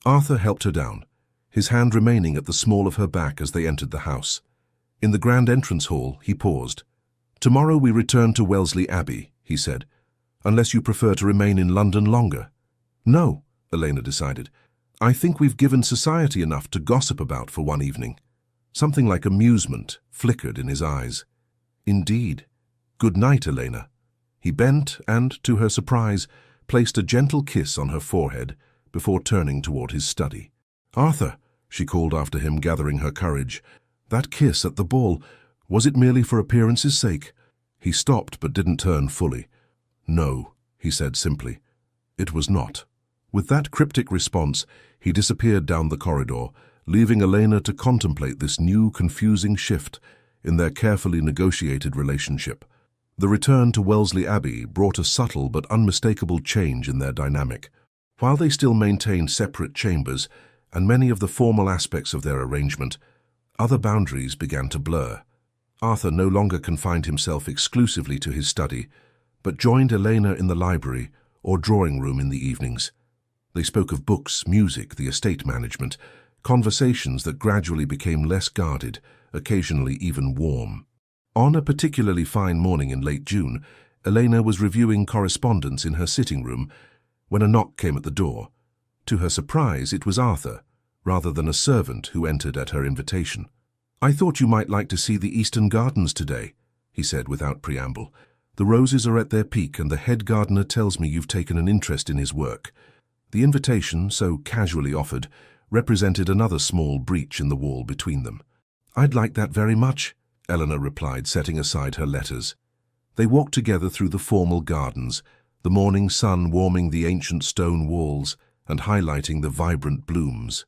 Arthur helped her down, his hand remaining at the small of her back as they entered the house. In the grand entrance hall, he paused. "Tomorrow we return to Wellesley Abbey," he said, "unless you prefer to remain in London longer." "No," Elena decided. "I think we've given society enough to gossip about for one evening." Something like amusement flickered in his eyes. "Indeed. Good night, Elena." He bent and, to her surprise, placed a gentle kiss on her forehead before turning toward his study. "Arthur," she called after him, gathering her courage. "That kiss at the ball, was it merely for appearance's sake?" He stopped but didn't turn fully. "No," he said simply. "It was not." With that cryptic response, he disappeared down the corridor, leaving Elena to contemplate this new, confusing shift in their carefully negotiated relationship. The return to Wellesley Abbey brought a subtle but unmistakable change in their dynamic. While they still maintained separate chambers and many of the formal aspects of their arrangement, other boundaries began to blur. Arthur no longer confined himself exclusively to his study, but joined Elena in the library or drawing room in the evenings. They spoke of books, music, the estate management, conversations that gradually became less guarded, occasionally even warm. On a particularly fine morning in late June, Elena was reviewing correspondence in her sitting room when a knock came at the door. To her surprise, it was Arthur, rather than a servant who entered at her invitation. "I thought you might like to see the Eastern Gardens today," he said without preamble. "The roses are at their peak, and the head gardener tells me you've taken an interest in his work." The invitation, so casually offered, represented another small breach in the wall between them. "I'd like that very much," Eleanor replied, setting aside her letters. They walked together through the formal gardens, the morning sun warming the ancient stone walls and highlighting the vibrant blooms.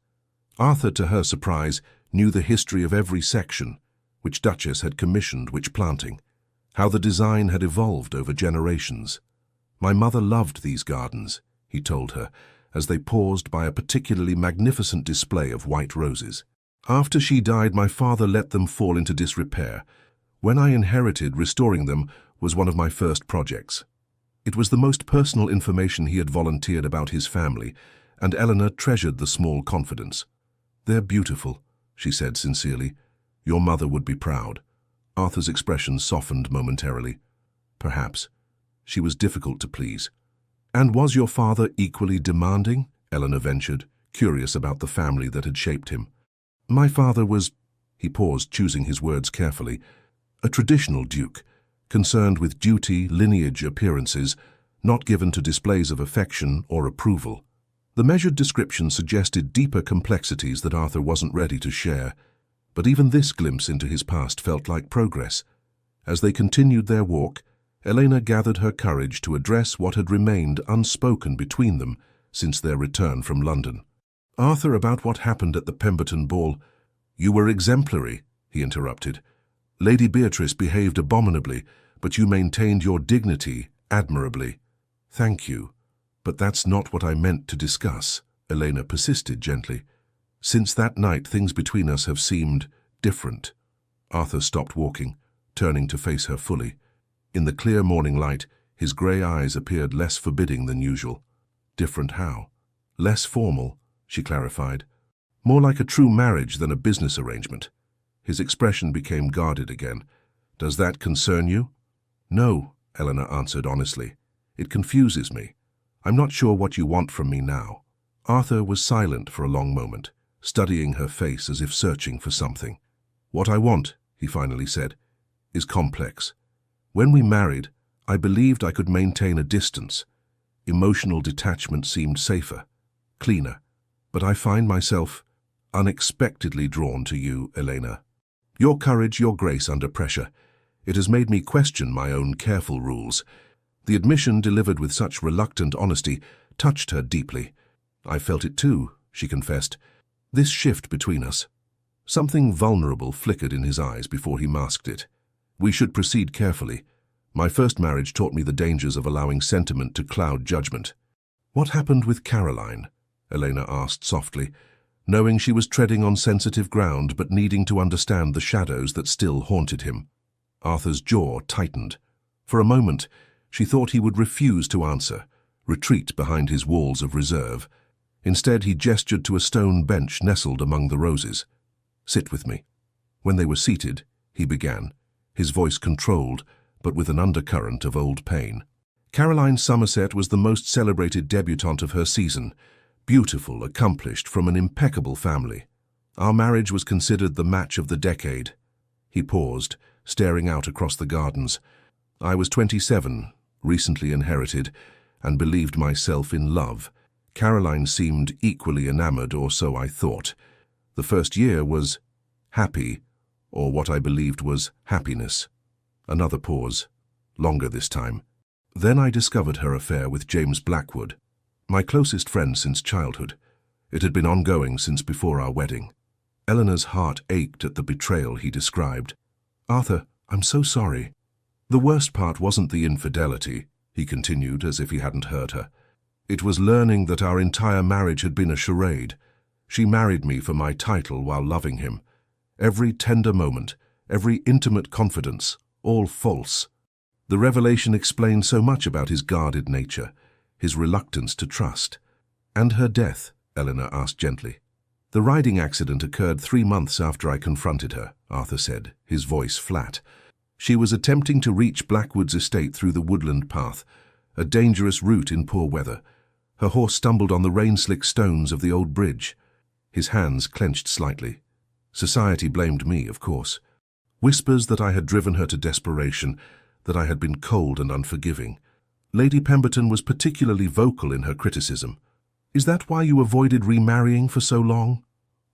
Arthur, to her surprise, knew the history of every section, which Duchess had commissioned which planting, how the design had evolved over generations. "My mother loved these gardens," he told her, as they paused by a particularly magnificent display of white roses. "After she died, my father let them fall into disrepair. When I inherited, restoring them was one of my first projects." It was the most personal information he had volunteered about his family, and Eleanor treasured the small confidence. "They're beautiful," she said sincerely. "Your mother would be proud." Arthur's expression softened momentarily. Perhaps. She was difficult to please. "And was your father equally demanding?" Eleanor ventured, curious about the family that had shaped him. "My father was," he paused, choosing his words carefully, "a traditional duke, concerned with duty, lineage, appearances, not given to displays of affection or approval." The measured description suggested deeper complexities that Arthur wasn't ready to share, but even this glimpse into his past felt like progress. As they continued their walk, Elena gathered her courage to address what had remained unspoken between them since their return from London. "Arthur, about what happened at the Pemberton ball—" "You were exemplary," he interrupted. "Lady Beatrice behaved abominably, but you maintained your dignity admirably." "Thank you. But that's not what I meant to discuss," Elena persisted gently. "Since that night, things between us have seemed different." Arthur stopped walking, turning to face her fully. In the clear morning light, his grey eyes appeared less forbidding than usual. "Different how?" "Less formal," she clarified. "More like a true marriage than a business arrangement." His expression became guarded again. "Does that concern you?" "No," Eleanor answered honestly. "It confuses me. I'm not sure what you want from me now." Arthur was silent for a long moment, studying her face as if searching for something. "What I want," he finally said, "is complex. When we married, I believed I could maintain a distance. Emotional detachment seemed safer, cleaner. But I find myself unexpectedly drawn to you, Elena. Your courage, your grace under pressure. It has made me question my own careful rules." The admission, delivered with such reluctant honesty, touched her deeply. "I felt it too," she confessed. "This shift between us." Something vulnerable flickered in his eyes before he masked it. "We should proceed carefully. My first marriage taught me the dangers of allowing sentiment to cloud judgment." "What happened with Caroline?" Elena asked softly, knowing she was treading on sensitive ground but needing to understand the shadows that still haunted him. Arthur's jaw tightened. For a moment, she thought he would refuse to answer, retreat behind his walls of reserve. Instead, he gestured to a stone bench nestled among the roses. "Sit with me." When they were seated, he began, his voice controlled, but with an undercurrent of old pain. "Caroline Somerset was the most celebrated debutante of her season, beautiful, accomplished, from an impeccable family. Our marriage was considered the match of the decade." He paused, staring out across the gardens. "I was 27, recently inherited, and believed myself in love. Caroline seemed equally enamored, or so I thought. The first year was happy, or what I believed was happiness." Another pause, longer this time. "Then I discovered her affair with James Blackwood, my closest friend since childhood. It had been ongoing since before our wedding." Eleanor's heart ached at the betrayal he described. "Arthur, I'm so sorry." "The worst part wasn't the infidelity," he continued as if he hadn't heard her. "It was learning that our entire marriage had been a charade. She married me for my title while loving him. Every tender moment, every intimate confidence, all false. The revelation explained so much about his guarded nature, his reluctance to trust." "And her death?" Eleanor asked gently. "The riding accident occurred 3 months after I confronted her," Arthur said, his voice flat. "She was attempting to reach Blackwood's estate through the woodland path, a dangerous route in poor weather. Her horse stumbled on the rain-slick stones of the old bridge. His hands clenched slightly. Society blamed me, of course. Whispers that I had driven her to desperation, that I had been cold and unforgiving. Lady Pemberton was particularly vocal in her criticism. "Is that why you avoided remarrying for so long?"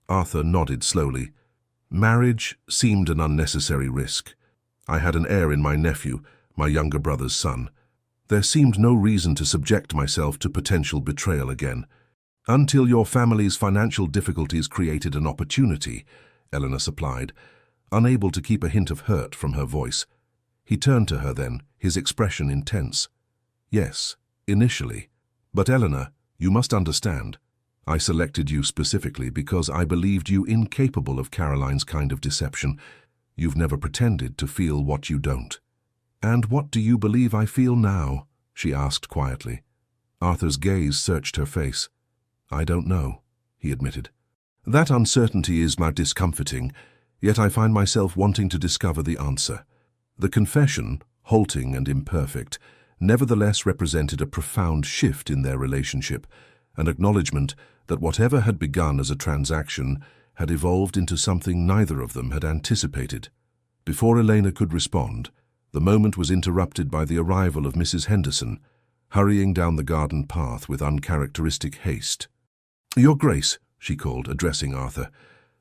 Arthur nodded slowly. Marriage seemed an unnecessary risk. I had an heir in my nephew, my younger brother's son. There seemed no reason to subject myself to potential betrayal again. "Until your family's financial difficulties created an opportunity," Eleanor supplied, unable to keep a hint of hurt from her voice. He turned to her then, his expression intense. "Yes, initially. But Eleanor, you must understand. I selected you specifically because I believed you incapable of Caroline's kind of deception. You've never pretended to feel what you don't." "And what do you believe I feel now?" she asked quietly. Arthur's gaze searched her face. "I don't know," he admitted. "That uncertainty is discomforting, yet I find myself wanting to discover the answer." The confession, halting and imperfect, nevertheless represented a profound shift in their relationship, an acknowledgement that whatever had begun as a transaction had evolved into something neither of them had anticipated. Before Elena could respond, the moment was interrupted by the arrival of Mrs. Henderson, hurrying down the garden path with uncharacteristic haste. "Your Grace," she called, addressing Arthur,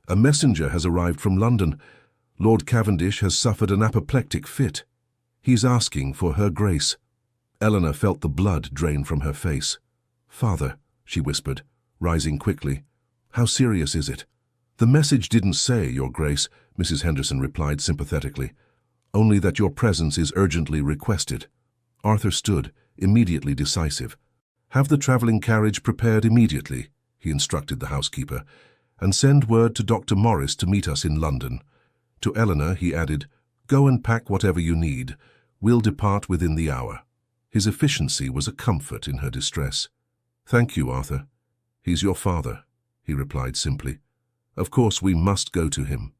"a messenger has arrived from London. Lord Cavendish has suffered an apoplectic fit. He's asking for Her Grace." Eleanor felt the blood drain from her face. "Father," she whispered, rising quickly, "how serious is it?" "The message didn't say, Your Grace," Mrs. Henderson replied sympathetically, "only that your presence is urgently requested." Arthur stood, immediately decisive. "Have the travelling carriage prepared immediately," he instructed the housekeeper, "and send word to Dr. Morris to meet us in London." To Eleanor he added, "Go and pack whatever you need. We'll depart within the hour." His efficiency was a comfort in her distress. "Thank you, Arthur. He's your father," he replied simply. "Of course we must go to him."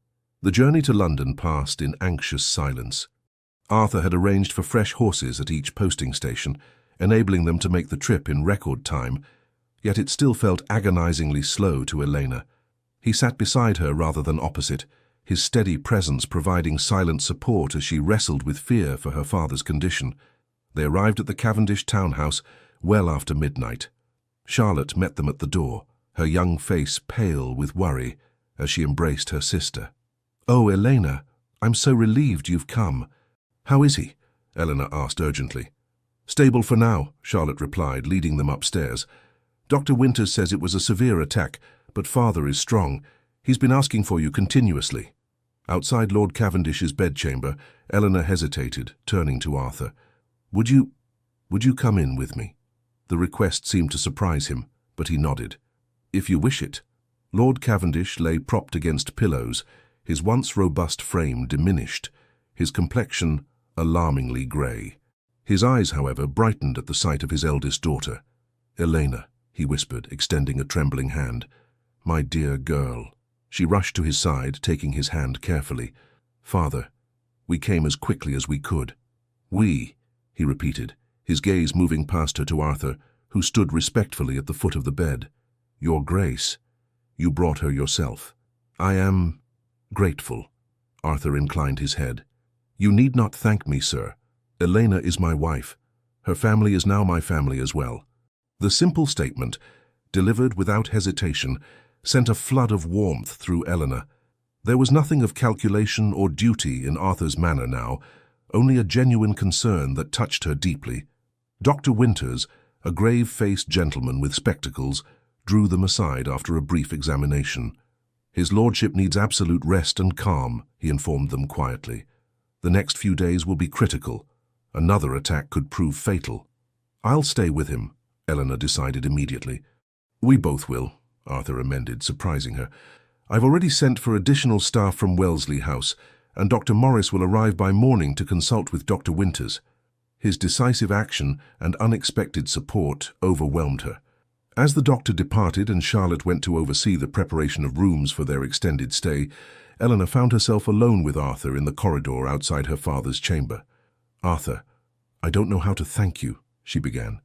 The journey to London passed in anxious silence. Arthur had arranged for fresh horses at each posting station, enabling them to make the trip in record time, yet it still felt agonizingly slow to Elena. He sat beside her rather than opposite, his steady presence providing silent support as she wrestled with fear for her father's condition. They arrived at the Cavendish townhouse well after midnight. Charlotte met them at the door, her young face pale with worry as she embraced her sister. "Oh, Elena, I'm so relieved you've come. How is he?" Eleanor asked urgently. "Stable for now," Charlotte replied, leading them upstairs. "Dr. Winters says it was a severe attack, but Father is strong. He's been asking for you continuously." Outside Lord Cavendish's bedchamber, Eleanor hesitated, turning to Arthur. Would you come in with me?" The request seemed to surprise him, but he nodded. "If you wish it." Lord Cavendish lay propped against pillows, his once robust frame diminished, his complexion alarmingly grey. His eyes, however, brightened at the sight of his eldest daughter. "Elena," he whispered, extending a trembling hand. "My dear girl." She rushed to his side, taking his hand carefully. "Father, we came as quickly as we could." "We," he repeated, his gaze moving past her to Arthur, who stood respectfully at the foot of the bed. "Your Grace, you brought her yourself." "I am grateful." Arthur inclined his head. "You need not thank me, sir. Elena is my wife. Her family is now my family as well." The simple statement, delivered without hesitation, sent a flood of warmth through Eleanor. There was nothing of calculation or duty in Arthur's manner now, only a genuine concern that touched her deeply. Dr. Winters, a grave-faced gentleman with spectacles, drew them aside after a brief examination. "His lordship needs absolute rest and calm," he informed them quietly. "The next few days will be critical. Another attack could prove fatal." "I'll stay with him," Eleanor decided immediately. "We both will," Arthur amended, surprising her. "I've already sent for additional staff from Wellesley House, and Dr. Morris will arrive by morning to consult with Dr. Winters." His decisive action and unexpected support overwhelmed her. As the doctor departed and Charlotte went to oversee the preparation of rooms for their extended stay, Eleanor found herself alone with Arthur in the corridor outside her father's chamber. "Arthur, I don't know how to thank you," she began.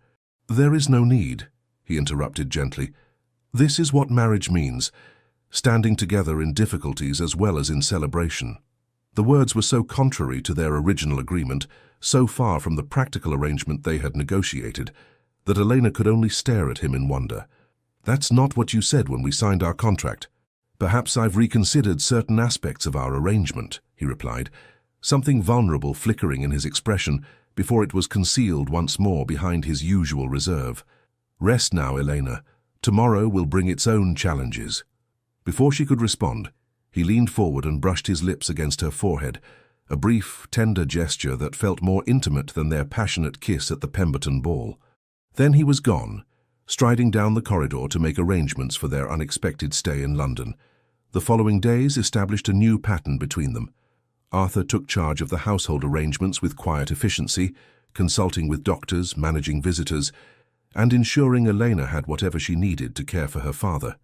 "There is no need," he interrupted gently. This is what marriage means, standing together in difficulties as well as in celebration. The words were so contrary to their original agreement, so far from the practical arrangement they had negotiated, that Elena could only stare at him in wonder. That's not what you said when we signed our contract. Perhaps I've reconsidered certain aspects of our arrangement, he replied, something vulnerable flickering in his expression before it was concealed once more behind his usual reserve. Rest now, Elena. Tomorrow will bring its own challenges. Before she could respond, he leaned forward and brushed his lips against her forehead, a brief, tender gesture that felt more intimate than their passionate kiss at the Pemberton ball. Then he was gone, striding down the corridor to make arrangements for their unexpected stay in London. The following days established a new pattern between them. Arthur took charge of the household arrangements with quiet efficiency, consulting with doctors, managing visitors, and ensuring Elena had whatever she needed to care for her father.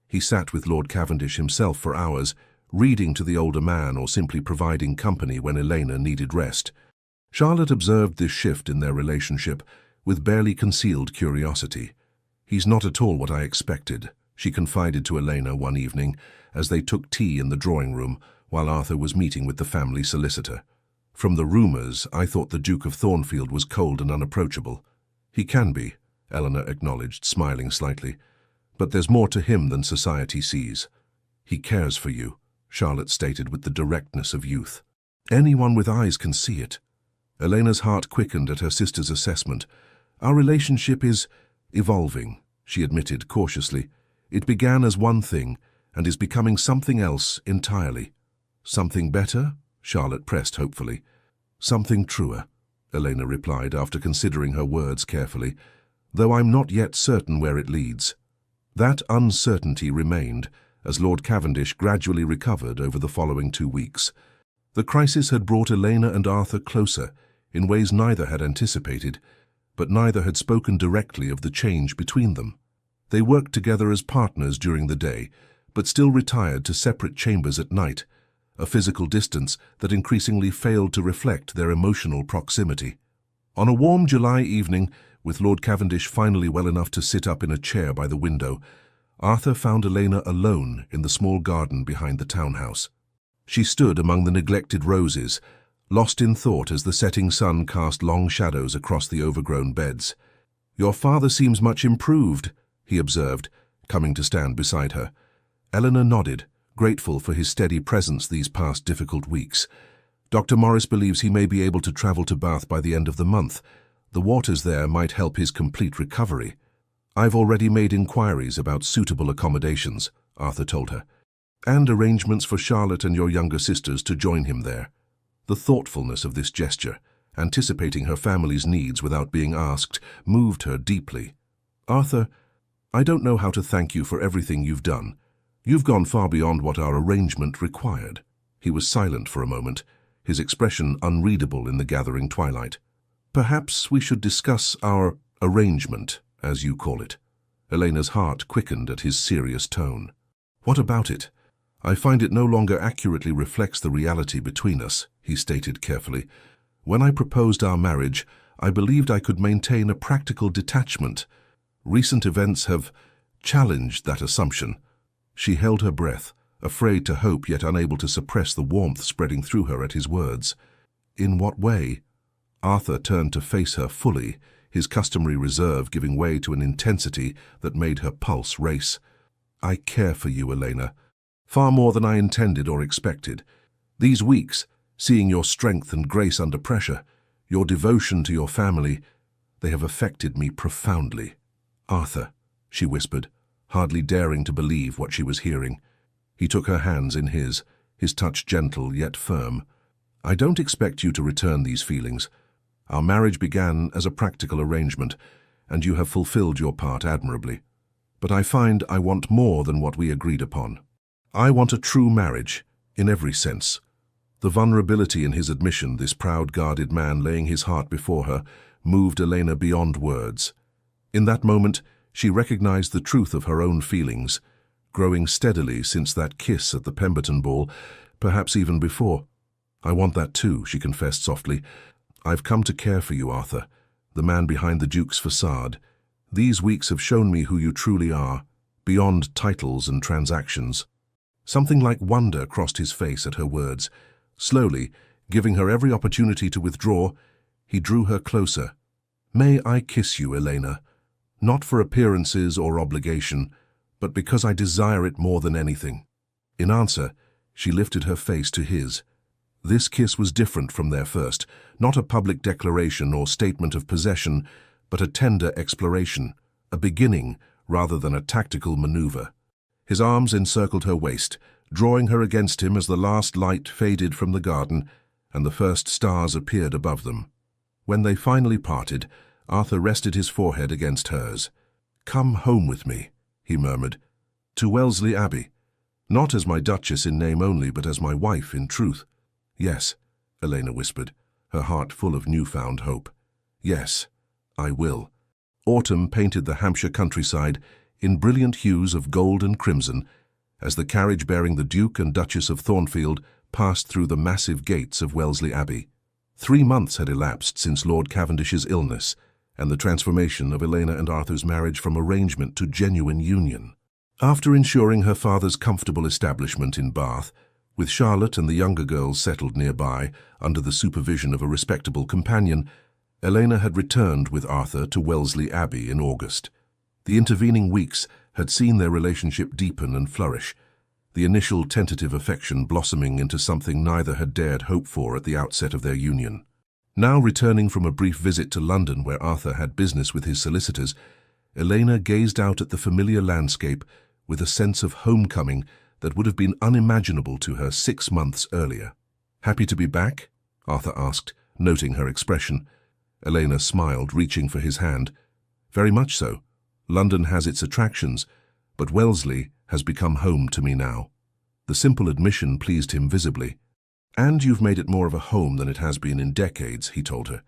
He sat with Lord Cavendish himself for hours, reading to the older man or simply providing company when Elena needed rest. Charlotte observed this shift in their relationship with barely concealed curiosity. "He's not at all what I expected," she confided to Elena one evening as they took tea in the drawing room while Arthur was meeting with the family solicitor. "From the rumours, I thought the Duke of Thornfield was cold and unapproachable." "He can be," Eleanor acknowledged, smiling slightly. "But there's more to him than society sees." "He cares for you," Charlotte stated with the directness of youth. "Anyone with eyes can see it." Elena's heart quickened at her sister's assessment. "Our relationship is evolving," she admitted cautiously. "It began as one thing and is becoming something else entirely." "Something better?" Charlotte pressed hopefully. "Something truer," Elena replied after considering her words carefully, "though I'm not yet certain where it leads." That uncertainty remained as Lord Cavendish gradually recovered over the following 2 weeks. The crisis had brought Elena and Arthur closer in ways neither had anticipated, but neither had spoken directly of the change between them. They worked together as partners during the day, but still retired to separate chambers at night, a physical distance that increasingly failed to reflect their emotional proximity. On a warm July evening, with Lord Cavendish finally well enough to sit up in a chair by the window, Arthur found Elena alone in the small garden behind the townhouse. She stood among the neglected roses, lost in thought as the setting sun cast long shadows across the overgrown beds. "Your father seems much improved," he observed, coming to stand beside her. Eleanor nodded, grateful for his steady presence these past difficult weeks. "Dr. Morris believes he may be able to travel to Bath by the end of the month. The waters there might help his complete recovery." "I've already made inquiries about suitable accommodations," Arthur told her, "and arrangements for Charlotte and your younger sisters to join him there." The thoughtfulness of this gesture, anticipating her family's needs without being asked, moved her deeply. "Arthur, I don't know how to thank you for everything you've done. You've gone far beyond what our arrangement required." He was silent for a moment, his expression unreadable in the gathering twilight. "Perhaps we should discuss our arrangement, as you call it." Elena's heart quickened at his serious tone. "What about it? I find it no longer accurately reflects the reality between us," he stated carefully. "When I proposed our marriage, I believed I could maintain a practical detachment. Recent events have challenged that assumption." She held her breath, afraid to hope yet unable to suppress the warmth spreading through her at his words. "In what way?" Arthur turned to face her fully, his customary reserve giving way to an intensity that made her pulse race. "I care for you, Elena, far more than I intended or expected. These weeks, seeing your strength and grace under pressure, your devotion to your family, they have affected me profoundly." "Arthur," she whispered, hardly daring to believe what she was hearing. He took her hands in his touch gentle yet firm. "I don't expect you to return these feelings. Our marriage began as a practical arrangement, and you have fulfilled your part admirably. But I find I want more than what we agreed upon. I want a true marriage, in every sense." The vulnerability in his admission, this proud, guarded man laying his heart before her, moved Elena beyond words. In that moment, she recognized the truth of her own feelings, growing steadily since that kiss at the Pemberton ball, perhaps even before. "I want that too," she confessed softly. "I've come to care for you, Arthur, the man behind the Duke's facade, These weeks have shown me who you truly are, beyond titles and transactions." Something like wonder crossed his face at her words. Slowly, giving her every opportunity to withdraw, he drew her closer. "May I kiss you, Elena? Not for appearances or obligation, but because I desire it more than anything." In answer, she lifted her face to his. This kiss was different from their first, not a public declaration or statement of possession, but a tender exploration, a beginning rather than a tactical maneuver. His arms encircled her waist, drawing her against him as the last light faded from the garden and the first stars appeared above them. When they finally parted, Arthur rested his forehead against hers. "Come home with me," he murmured, "to Wellesley Abbey, not as my Duchess in name only, but as my wife in truth." "Yes," Elena whispered, her heart full of newfound hope. "Yes, I will." Autumn painted the Hampshire countryside in brilliant hues of gold and crimson as the carriage bearing the Duke and Duchess of Thornfield passed through the massive gates of Wellesley Abbey. 3 months had elapsed since Lord Cavendish's illness and the transformation of Elena and Arthur's marriage from arrangement to genuine union. After ensuring her father's comfortable establishment in Bath, with Charlotte and the younger girls settled nearby under the supervision of a respectable companion, Elena had returned with Arthur to Wellesley Abbey in August. The intervening weeks had seen their relationship deepen and flourish, the initial tentative affection blossoming into something neither had dared hope for at the outset of their union. Now returning from a brief visit to London where Arthur had business with his solicitors, Elena gazed out at the familiar landscape with a sense of homecoming that would have been unimaginable to her 6 months earlier. "Happy to be back?" Arthur asked, noting her expression. Elena smiled, reaching for his hand. "Very much so. London has its attractions, but Wellesley has become home to me now." The simple admission pleased him visibly. "And you've made it more of a home than it has been in decades," he told her.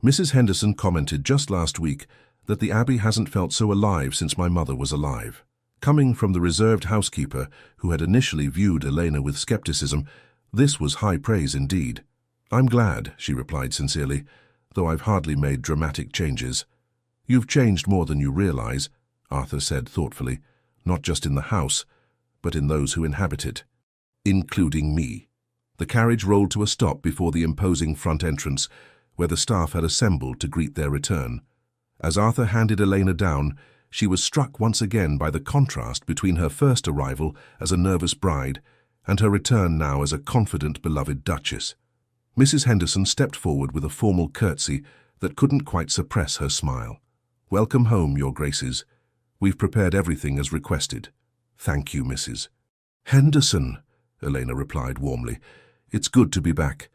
"Mrs. Henderson commented just last week that the Abbey hasn't felt so alive since my mother was alive." Coming from the reserved housekeeper who had initially viewed Elena with skepticism, this was high praise indeed. "I'm glad," she replied sincerely, "though I've hardly made dramatic changes." "You've changed more than you realize," Arthur said thoughtfully, "not just in the house, but in those who inhabit it, including me." The carriage rolled to a stop before the imposing front entrance, where the staff had assembled to greet their return. As Arthur handed Elena down, she was struck once again by the contrast between her first arrival as a nervous bride and her return now as a confident, beloved Duchess. Mrs. Henderson stepped forward with a formal curtsy that couldn't quite suppress her smile. "Welcome home, Your Graces. We've prepared everything as requested." "Thank you, Mrs. Henderson," Elena replied warmly. "It's good to be back."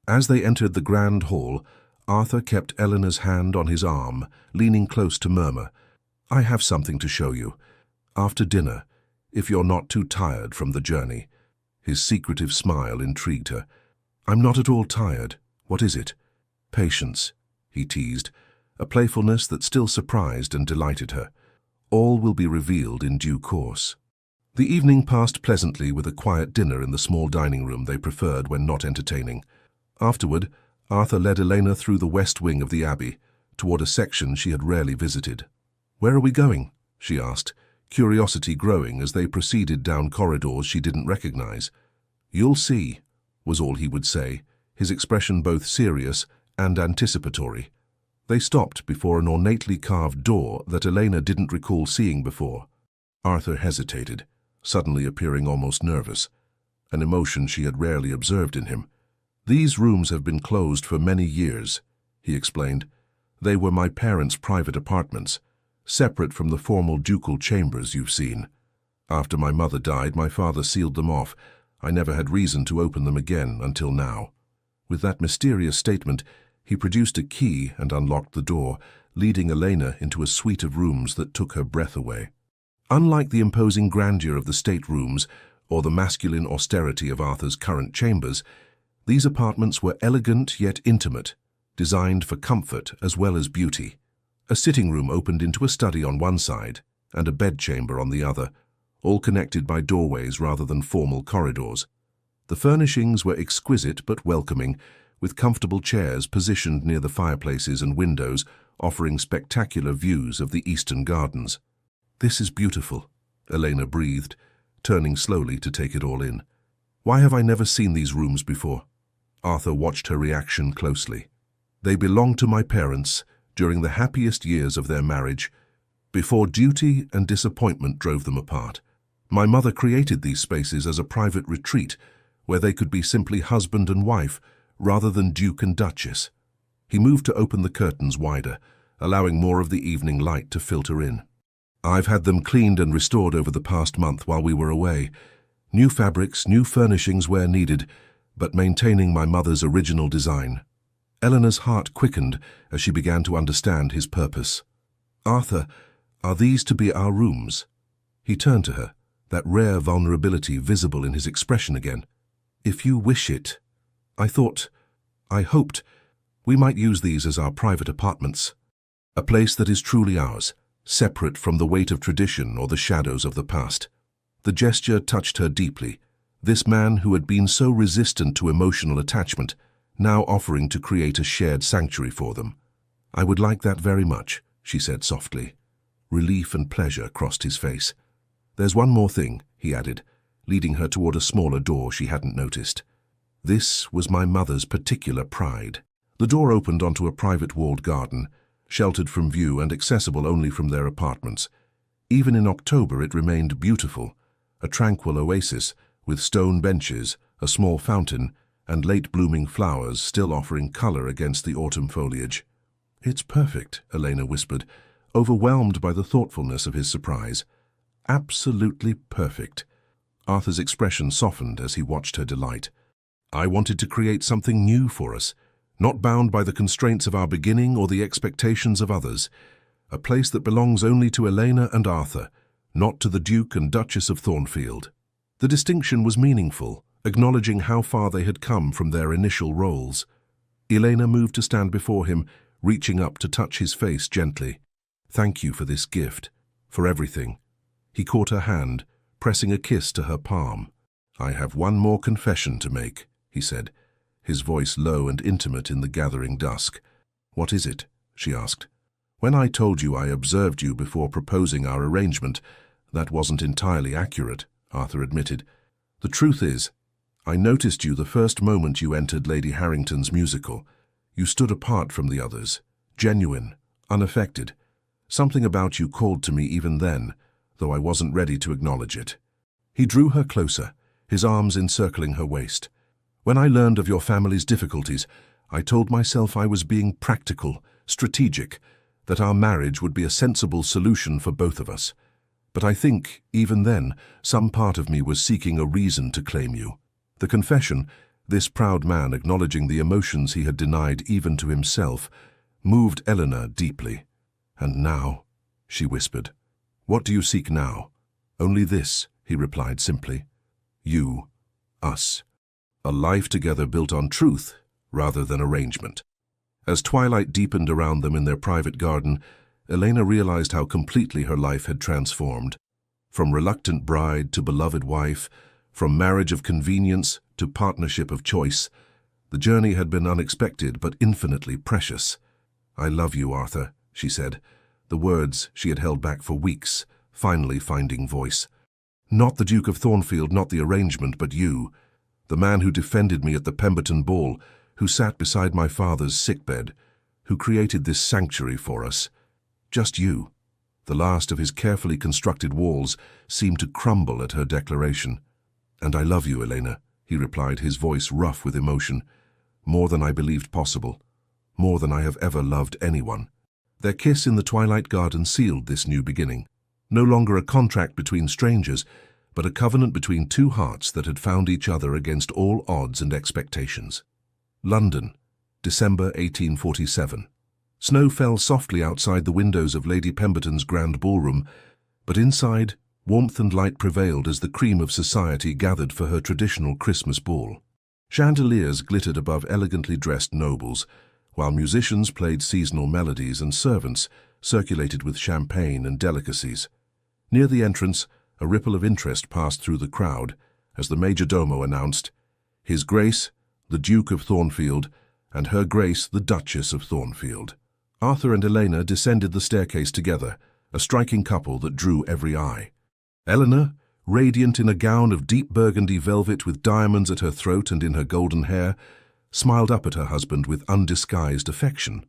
As they entered the grand hall, Arthur kept Eleanor's hand on his arm, leaning close to murmur, "I have something to show you. After dinner, if you're not too tired from the journey." His secretive smile intrigued her. "I'm not at all tired. What is it?" "Patience," he teased, a playfulness that still surprised and delighted her. "All will be revealed in due course." The evening passed pleasantly with a quiet dinner in the small dining room they preferred when not entertaining. Afterward, Arthur led Elena through the west wing of the Abbey, toward a section she had rarely visited. "Where are we going?" she asked, curiosity growing as they proceeded down corridors she didn't recognize. "You'll see," was all he would say, his expression both serious and anticipatory. They stopped before an ornately carved door that Elena didn't recall seeing before. Arthur hesitated, suddenly appearing almost nervous, an emotion she had rarely observed in him. "These rooms have been closed for many years," he explained. "They were my parents' private apartments, separate from the formal ducal chambers you've seen. After my mother died, my father sealed them off. I never had reason to open them again until now." With that mysterious statement, he produced a key and unlocked the door, leading Elena into a suite of rooms that took her breath away. Unlike the imposing grandeur of the staterooms or the masculine austerity of Arthur's current chambers, these apartments were elegant yet intimate, designed for comfort as well as beauty. A sitting room opened into a study on one side and a bedchamber on the other, all connected by doorways rather than formal corridors. The furnishings were exquisite but welcoming, with comfortable chairs positioned near the fireplaces and windows, offering spectacular views of the eastern gardens. "This is beautiful," Elena breathed, turning slowly to take it all in. "Why have I never seen these rooms before?" Arthur watched her reaction closely. "They belonged to my parents during the happiest years of their marriage, before duty and disappointment drove them apart. My mother created these spaces as a private retreat where they could be simply husband and wife rather than duke and duchess." He moved to open the curtains wider, allowing more of the evening light to filter in. "I've had them cleaned and restored over the past month while we were away. New fabrics, new furnishings where needed, but maintaining my mother's original design." Eleanor's heart quickened as she began to understand his purpose. "Arthur, are these to be our rooms?" He turned to her, that rare vulnerability visible in his expression again. "If you wish it. I hoped, we might use these as our private apartments. A place that is truly ours, separate from the weight of tradition or the shadows of the past." The gesture touched her deeply. This man who had been so resistant to emotional attachment, now offering to create a shared sanctuary for them. "I would like that very much," she said softly. Relief and pleasure crossed his face. "There's one more thing," he added, leading her toward a smaller door she hadn't noticed. "This was my mother's particular pride." The door opened onto a private walled garden, sheltered from view and accessible only from their apartments. Even in October it remained beautiful, a tranquil oasis with stone benches, a small fountain, and late-blooming flowers still offering color against the autumn foliage. "It's perfect," Elena whispered, overwhelmed by the thoughtfulness of his surprise. "Absolutely perfect." Arthur's expression softened as he watched her delight. "I wanted to create something new for us, not bound by the constraints of our beginning or the expectations of others. A place that belongs only to Elena and Arthur, not to the Duke and Duchess of Thornfield." The distinction was meaningful, acknowledging how far they had come from their initial roles. Elena moved to stand before him, reaching up to touch his face gently. "Thank you for this gift, for everything." He caught her hand, pressing a kiss to her palm. "I have one more confession to make," he said, his voice low and intimate in the gathering dusk. "What is it?" she asked. "When I told you I observed you before proposing our arrangement, that wasn't entirely accurate," Arthur admitted. "The truth is, I noticed you the first moment you entered Lady Harrington's musical. You stood apart from the others, genuine, unaffected. Something about you called to me even then, though I wasn't ready to acknowledge it." He drew her closer, his arms encircling her waist. "When I learned of your family's difficulties, I told myself I was being practical, strategic, that our marriage would be a sensible solution for both of us. But I think, even then, some part of me was seeking a reason to claim you." The confession, this proud man acknowledging the emotions he had denied even to himself, moved Eleanor deeply. "And now," she whispered. "What do you seek now?" "Only this," he replied simply. "You, us. A life together built on truth rather than arrangement." As twilight deepened around them in their private garden, Elena realized how completely her life had transformed. From reluctant bride to beloved wife, from marriage of convenience to partnership of choice, the journey had been unexpected but infinitely precious. "I love you, Arthur," she said, the words she had held back for weeks, finally finding voice. "Not the Duke of Thornfield, not the arrangement, but you, the man who defended me at the Pemberton ball, who sat beside my father's sickbed, who created this sanctuary for us. Just you." The last of his carefully constructed walls seemed to crumble at her declaration. "And I love you, Elena," he replied, his voice rough with emotion. "More than I believed possible, more than I have ever loved anyone." Their kiss in the twilight garden sealed this new beginning. No longer a contract between strangers, but a covenant between two hearts that had found each other against all odds and expectations. London, December 1847. Snow fell softly outside the windows of Lady Pemberton's grand ballroom, but inside, warmth and light prevailed as the cream of society gathered for her traditional Christmas ball. Chandeliers glittered above elegantly dressed nobles, while musicians played seasonal melodies and servants circulated with champagne and delicacies. Near the entrance, a ripple of interest passed through the crowd as the major domo announced, "His Grace, the Duke of Thornfield, and Her Grace, the Duchess of Thornfield." Arthur and Elena descended the staircase together, a striking couple that drew every eye. Eleanor, radiant in a gown of deep burgundy velvet with diamonds at her throat and in her golden hair, smiled up at her husband with undisguised affection.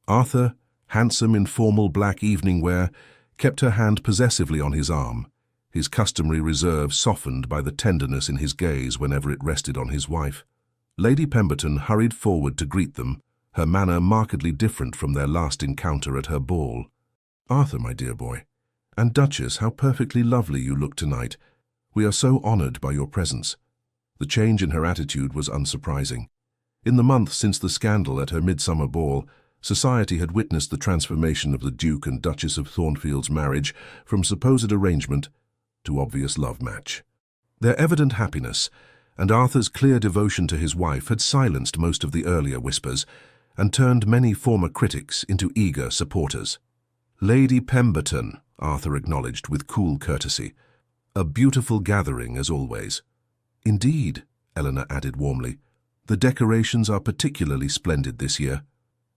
Arthur, handsome in formal black evening wear, kept her hand possessively on his arm, his customary reserve softened by the tenderness in his gaze whenever it rested on his wife. Lady Pemberton hurried forward to greet them, her manner markedly different from their last encounter at her ball. "Arthur, my dear boy, and Duchess, how perfectly lovely you look tonight. We are so honored by your presence." The change in her attitude was unsurprising. In the month since the scandal at her midsummer ball, society had witnessed the transformation of the Duke and Duchess of Thornfield's marriage from supposed arrangement to obvious love match. Their evident happiness and Arthur's clear devotion to his wife had silenced most of the earlier whispers and turned many former critics into eager supporters. "Lady Pemberton," Arthur acknowledged with cool courtesy. "A beautiful gathering, as always." "Indeed," Eleanor added warmly. "The decorations are particularly splendid this year."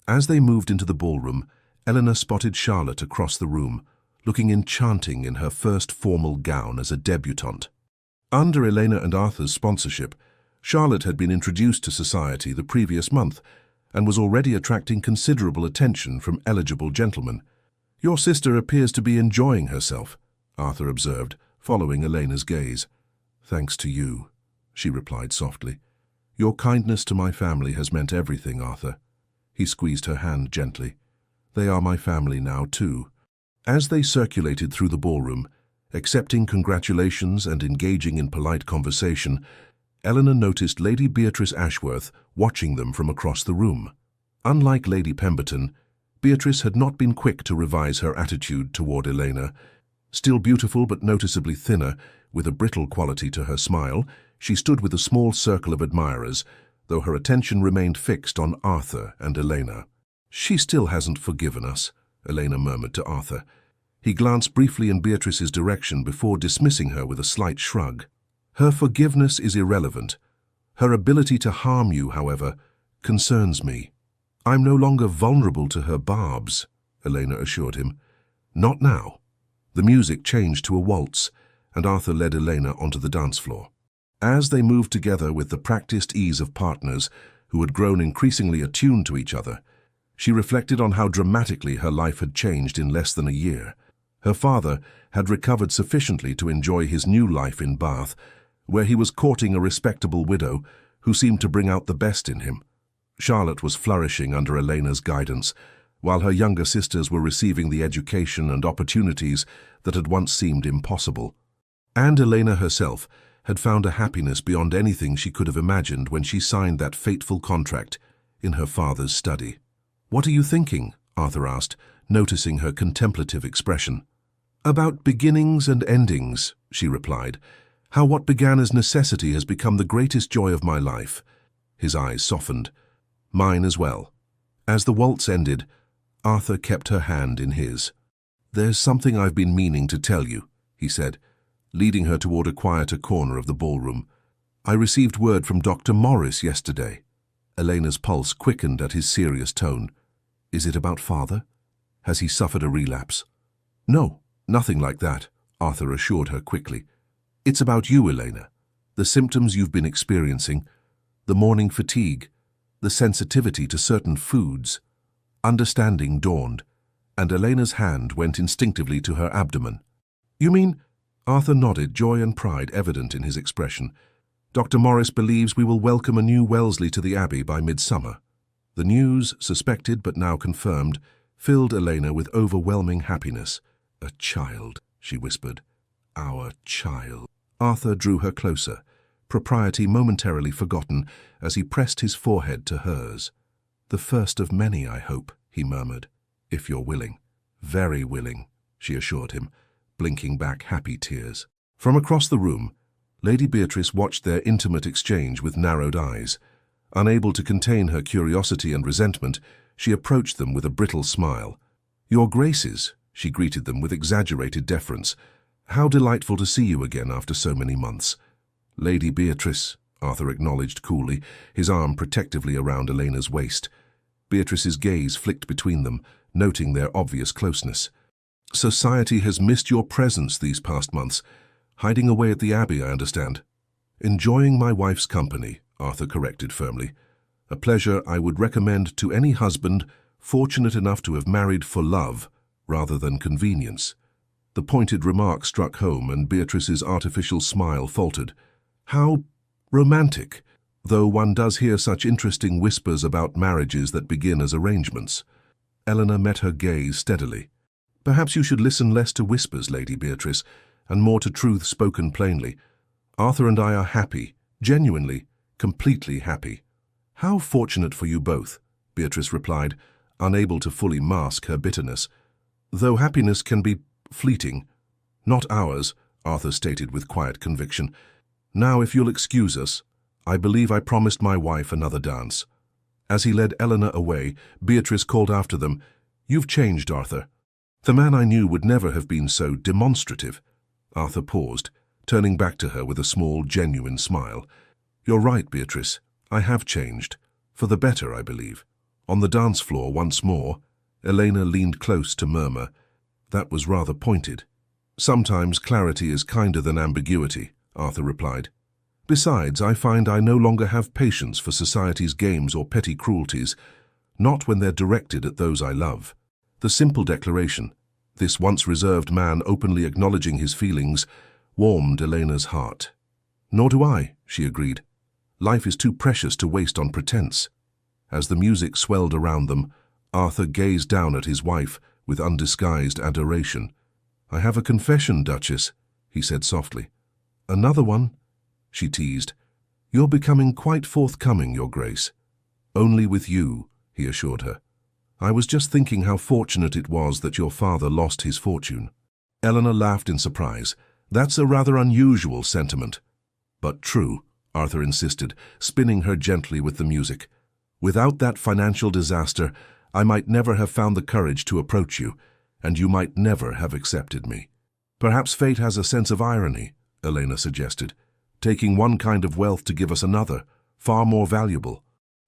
As they moved into the ballroom, Eleanor spotted Charlotte across the room, looking enchanting in her first formal gown as a debutante. Under Elena and Arthur's sponsorship, Charlotte had been introduced to society the previous month and was already attracting considerable attention from eligible gentlemen. "Your sister appears to be enjoying herself," Arthur observed, following Elena's gaze. "Thanks to you," she replied softly. "Your kindness to my family has meant everything, Arthur." He squeezed her hand gently. "They are my family now, too." As they circulated through the ballroom, accepting congratulations and engaging in polite conversation, Eleanor noticed Lady Beatrice Ashworth watching them from across the room. Unlike Lady Pemberton, Beatrice had not been quick to revise her attitude toward Elena. Still beautiful but noticeably thinner, with a brittle quality to her smile, she stood with a small circle of admirers, though her attention remained fixed on Arthur and Elena. "She still hasn't forgiven us," Elena murmured to Arthur. He glanced briefly in Beatrice's direction before dismissing her with a slight shrug. "Her forgiveness is irrelevant. Her ability to harm you, however, concerns me." "I'm no longer vulnerable to her barbs," Elena assured him. "Not now." The music changed to a waltz, and Arthur led Elena onto the dance floor. As they moved together with the practiced ease of partners who had grown increasingly attuned to each other, she reflected on how dramatically her life had changed in less than a year. Her father had recovered sufficiently to enjoy his new life in Bath, where he was courting a respectable widow who seemed to bring out the best in him. Charlotte was flourishing under Elena's guidance, while her younger sisters were receiving the education and opportunities that had once seemed impossible. And Elena herself had found a happiness beyond anything she could have imagined when she signed that fateful contract in her father's study. "What are you thinking?" Arthur asked, noticing her contemplative expression. "About beginnings and endings," she replied. "How what began as necessity has become the greatest joy of my life." His eyes softened. "Mine as well." As the waltz ended, Arthur kept her hand in his. "There's something I've been meaning to tell you," he said, leading her toward a quieter corner of the ballroom. "I received word from Dr. Morris yesterday." Elena's pulse quickened at his serious tone. "Is it about father? Has he suffered a relapse?" "No, nothing like that," Arthur assured her quickly. "It's about you, Elena. The symptoms you've been experiencing, the morning fatigue, the sensitivity to certain foods." Understanding dawned, and Elena's hand went instinctively to her abdomen. "You mean—" Arthur nodded, joy and pride evident in his expression. "Dr. Morris believes we will welcome a new Wellesley to the Abbey by midsummer." The news, suspected but now confirmed, filled Elena with overwhelming happiness. "A child," she whispered. "Our child." Arthur drew her closer, propriety momentarily forgotten as he pressed his forehead to hers. "The first of many, I hope," he murmured. "If you're willing." "Very willing," she assured him, blinking back happy tears. From across the room, Lady Beatrice watched their intimate exchange with narrowed eyes. Unable to contain her curiosity and resentment, she approached them with a brittle smile. "Your Graces," she greeted them with exaggerated deference. "How delightful to see you again after so many months." "Lady Beatrice," Arthur acknowledged coolly, his arm protectively around Elena's waist. Beatrice's gaze flicked between them, noting their obvious closeness. "Society has missed your presence these past months. Hiding away at the Abbey, I understand." "Enjoying my wife's company," Arthur corrected firmly. "A pleasure I would recommend to any husband fortunate enough to have married for love rather than convenience." The pointed remark struck home, and Beatrice's artificial smile faltered. "How romantic, though one does hear such interesting whispers about marriages that begin as arrangements." Eleanor met her gaze steadily. "Perhaps you should listen less to whispers, Lady Beatrice, and more to truth spoken plainly. Arthur and I are happy, genuinely, completely happy." "How fortunate for you both," Beatrice replied, unable to fully mask her bitterness. "Though happiness can be fleeting." "Not ours," Arthur stated with quiet conviction. "Now, if you'll excuse us, I believe I promised my wife another dance." As he led Eleanor away, Beatrice called after them, "You've changed, Arthur." "The man I knew would never have been so demonstrative." Arthur paused, turning back to her with a small, genuine smile. "You're right, Beatrice. I have changed. For the better, I believe." On the dance floor once more, Elena leaned close to murmur, "That was rather pointed." "Sometimes clarity is kinder than ambiguity," Arthur replied. "Besides, I find I no longer have patience for society's games or petty cruelties, not when they're directed at those I love." The simple declaration, this once reserved man openly acknowledging his feelings, warmed Elena's heart. "Nor do I," she agreed. "Life is too precious to waste on pretense." As the music swelled around them, Arthur gazed down at his wife with undisguised adoration. "I have a confession, Duchess," he said softly. "Another one?" she teased. "You're becoming quite forthcoming, Your Grace." "Only with you," he assured her. "I was just thinking how fortunate it was that your father lost his fortune." Eleanor laughed in surprise. "That's a rather unusual sentiment." "But true," Arthur insisted, spinning her gently with the music. "Without that financial disaster, I might never have found the courage to approach you, and you might never have accepted me." "Perhaps fate has a sense of irony," Elena suggested, "taking one kind of wealth to give us another, far more valuable."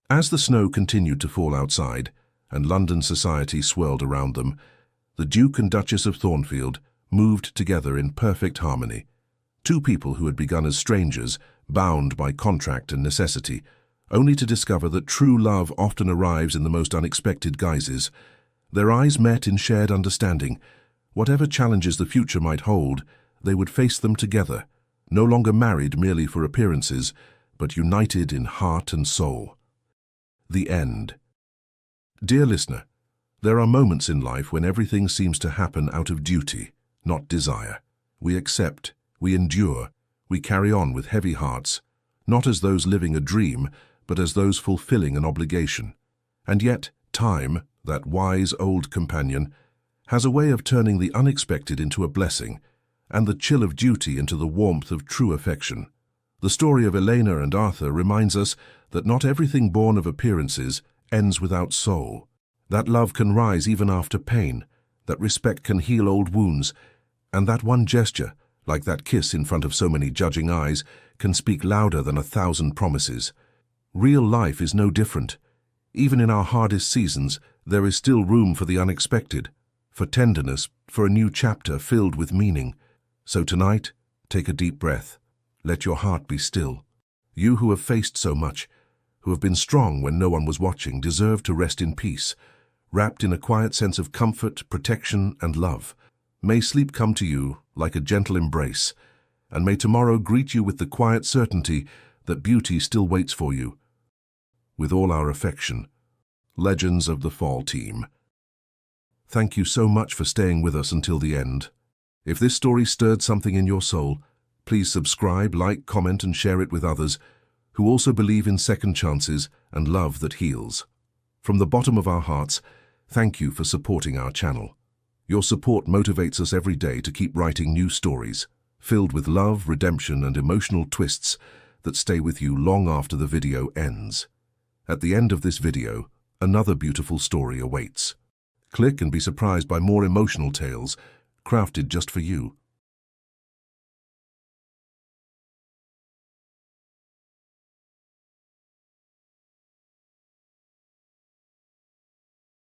As the snow continued to fall outside, and London society swirled around them, the Duke and Duchess of Thornfield moved together in perfect harmony. Two people who had begun as strangers, bound by contract and necessity, only to discover that true love often arrives in the most unexpected guises. Their eyes met in shared understanding. Whatever challenges the future might hold, they would face them together, no longer married merely for appearances, but united in heart and soul. The end. Dear listener, there are moments in life when everything seems to happen out of duty, not desire. We accept, we endure, we carry on with heavy hearts, not as those living a dream, but as those fulfilling an obligation. And yet, time, that wise old companion, has a way of turning the unexpected into a blessing, and the chill of duty into the warmth of true affection. The story of Elena and Arthur reminds us that not everything born of appearances ends without soul, that love can rise even after pain, that respect can heal old wounds, and that one gesture, like that kiss in front of so many judging eyes, can speak louder than 1,000 promises. Real life is no different. Even in our hardest seasons, there is still room for the unexpected, for tenderness, for a new chapter filled with meaning. So tonight, take a deep breath. Let your heart be still. You who have faced so much, who have been strong when no one was watching, deserve to rest in peace, wrapped in a quiet sense of comfort, protection, and love. May sleep come to you like a gentle embrace, and may tomorrow greet you with the quiet certainty that beauty still waits for you. With all our affection, Legends of the Fall Team. Thank you so much for staying with us until the end. If this story stirred something in your soul, please subscribe, like, comment, and share it with others who also believe in second chances and love that heals. From the bottom of our hearts, thank you for supporting our channel. Your support motivates us every day to keep writing new stories, filled with love, redemption, and emotional twists that stay with you long after the video ends. At the end of this video, another beautiful story awaits. Click and be surprised by more emotional tales crafted just for you.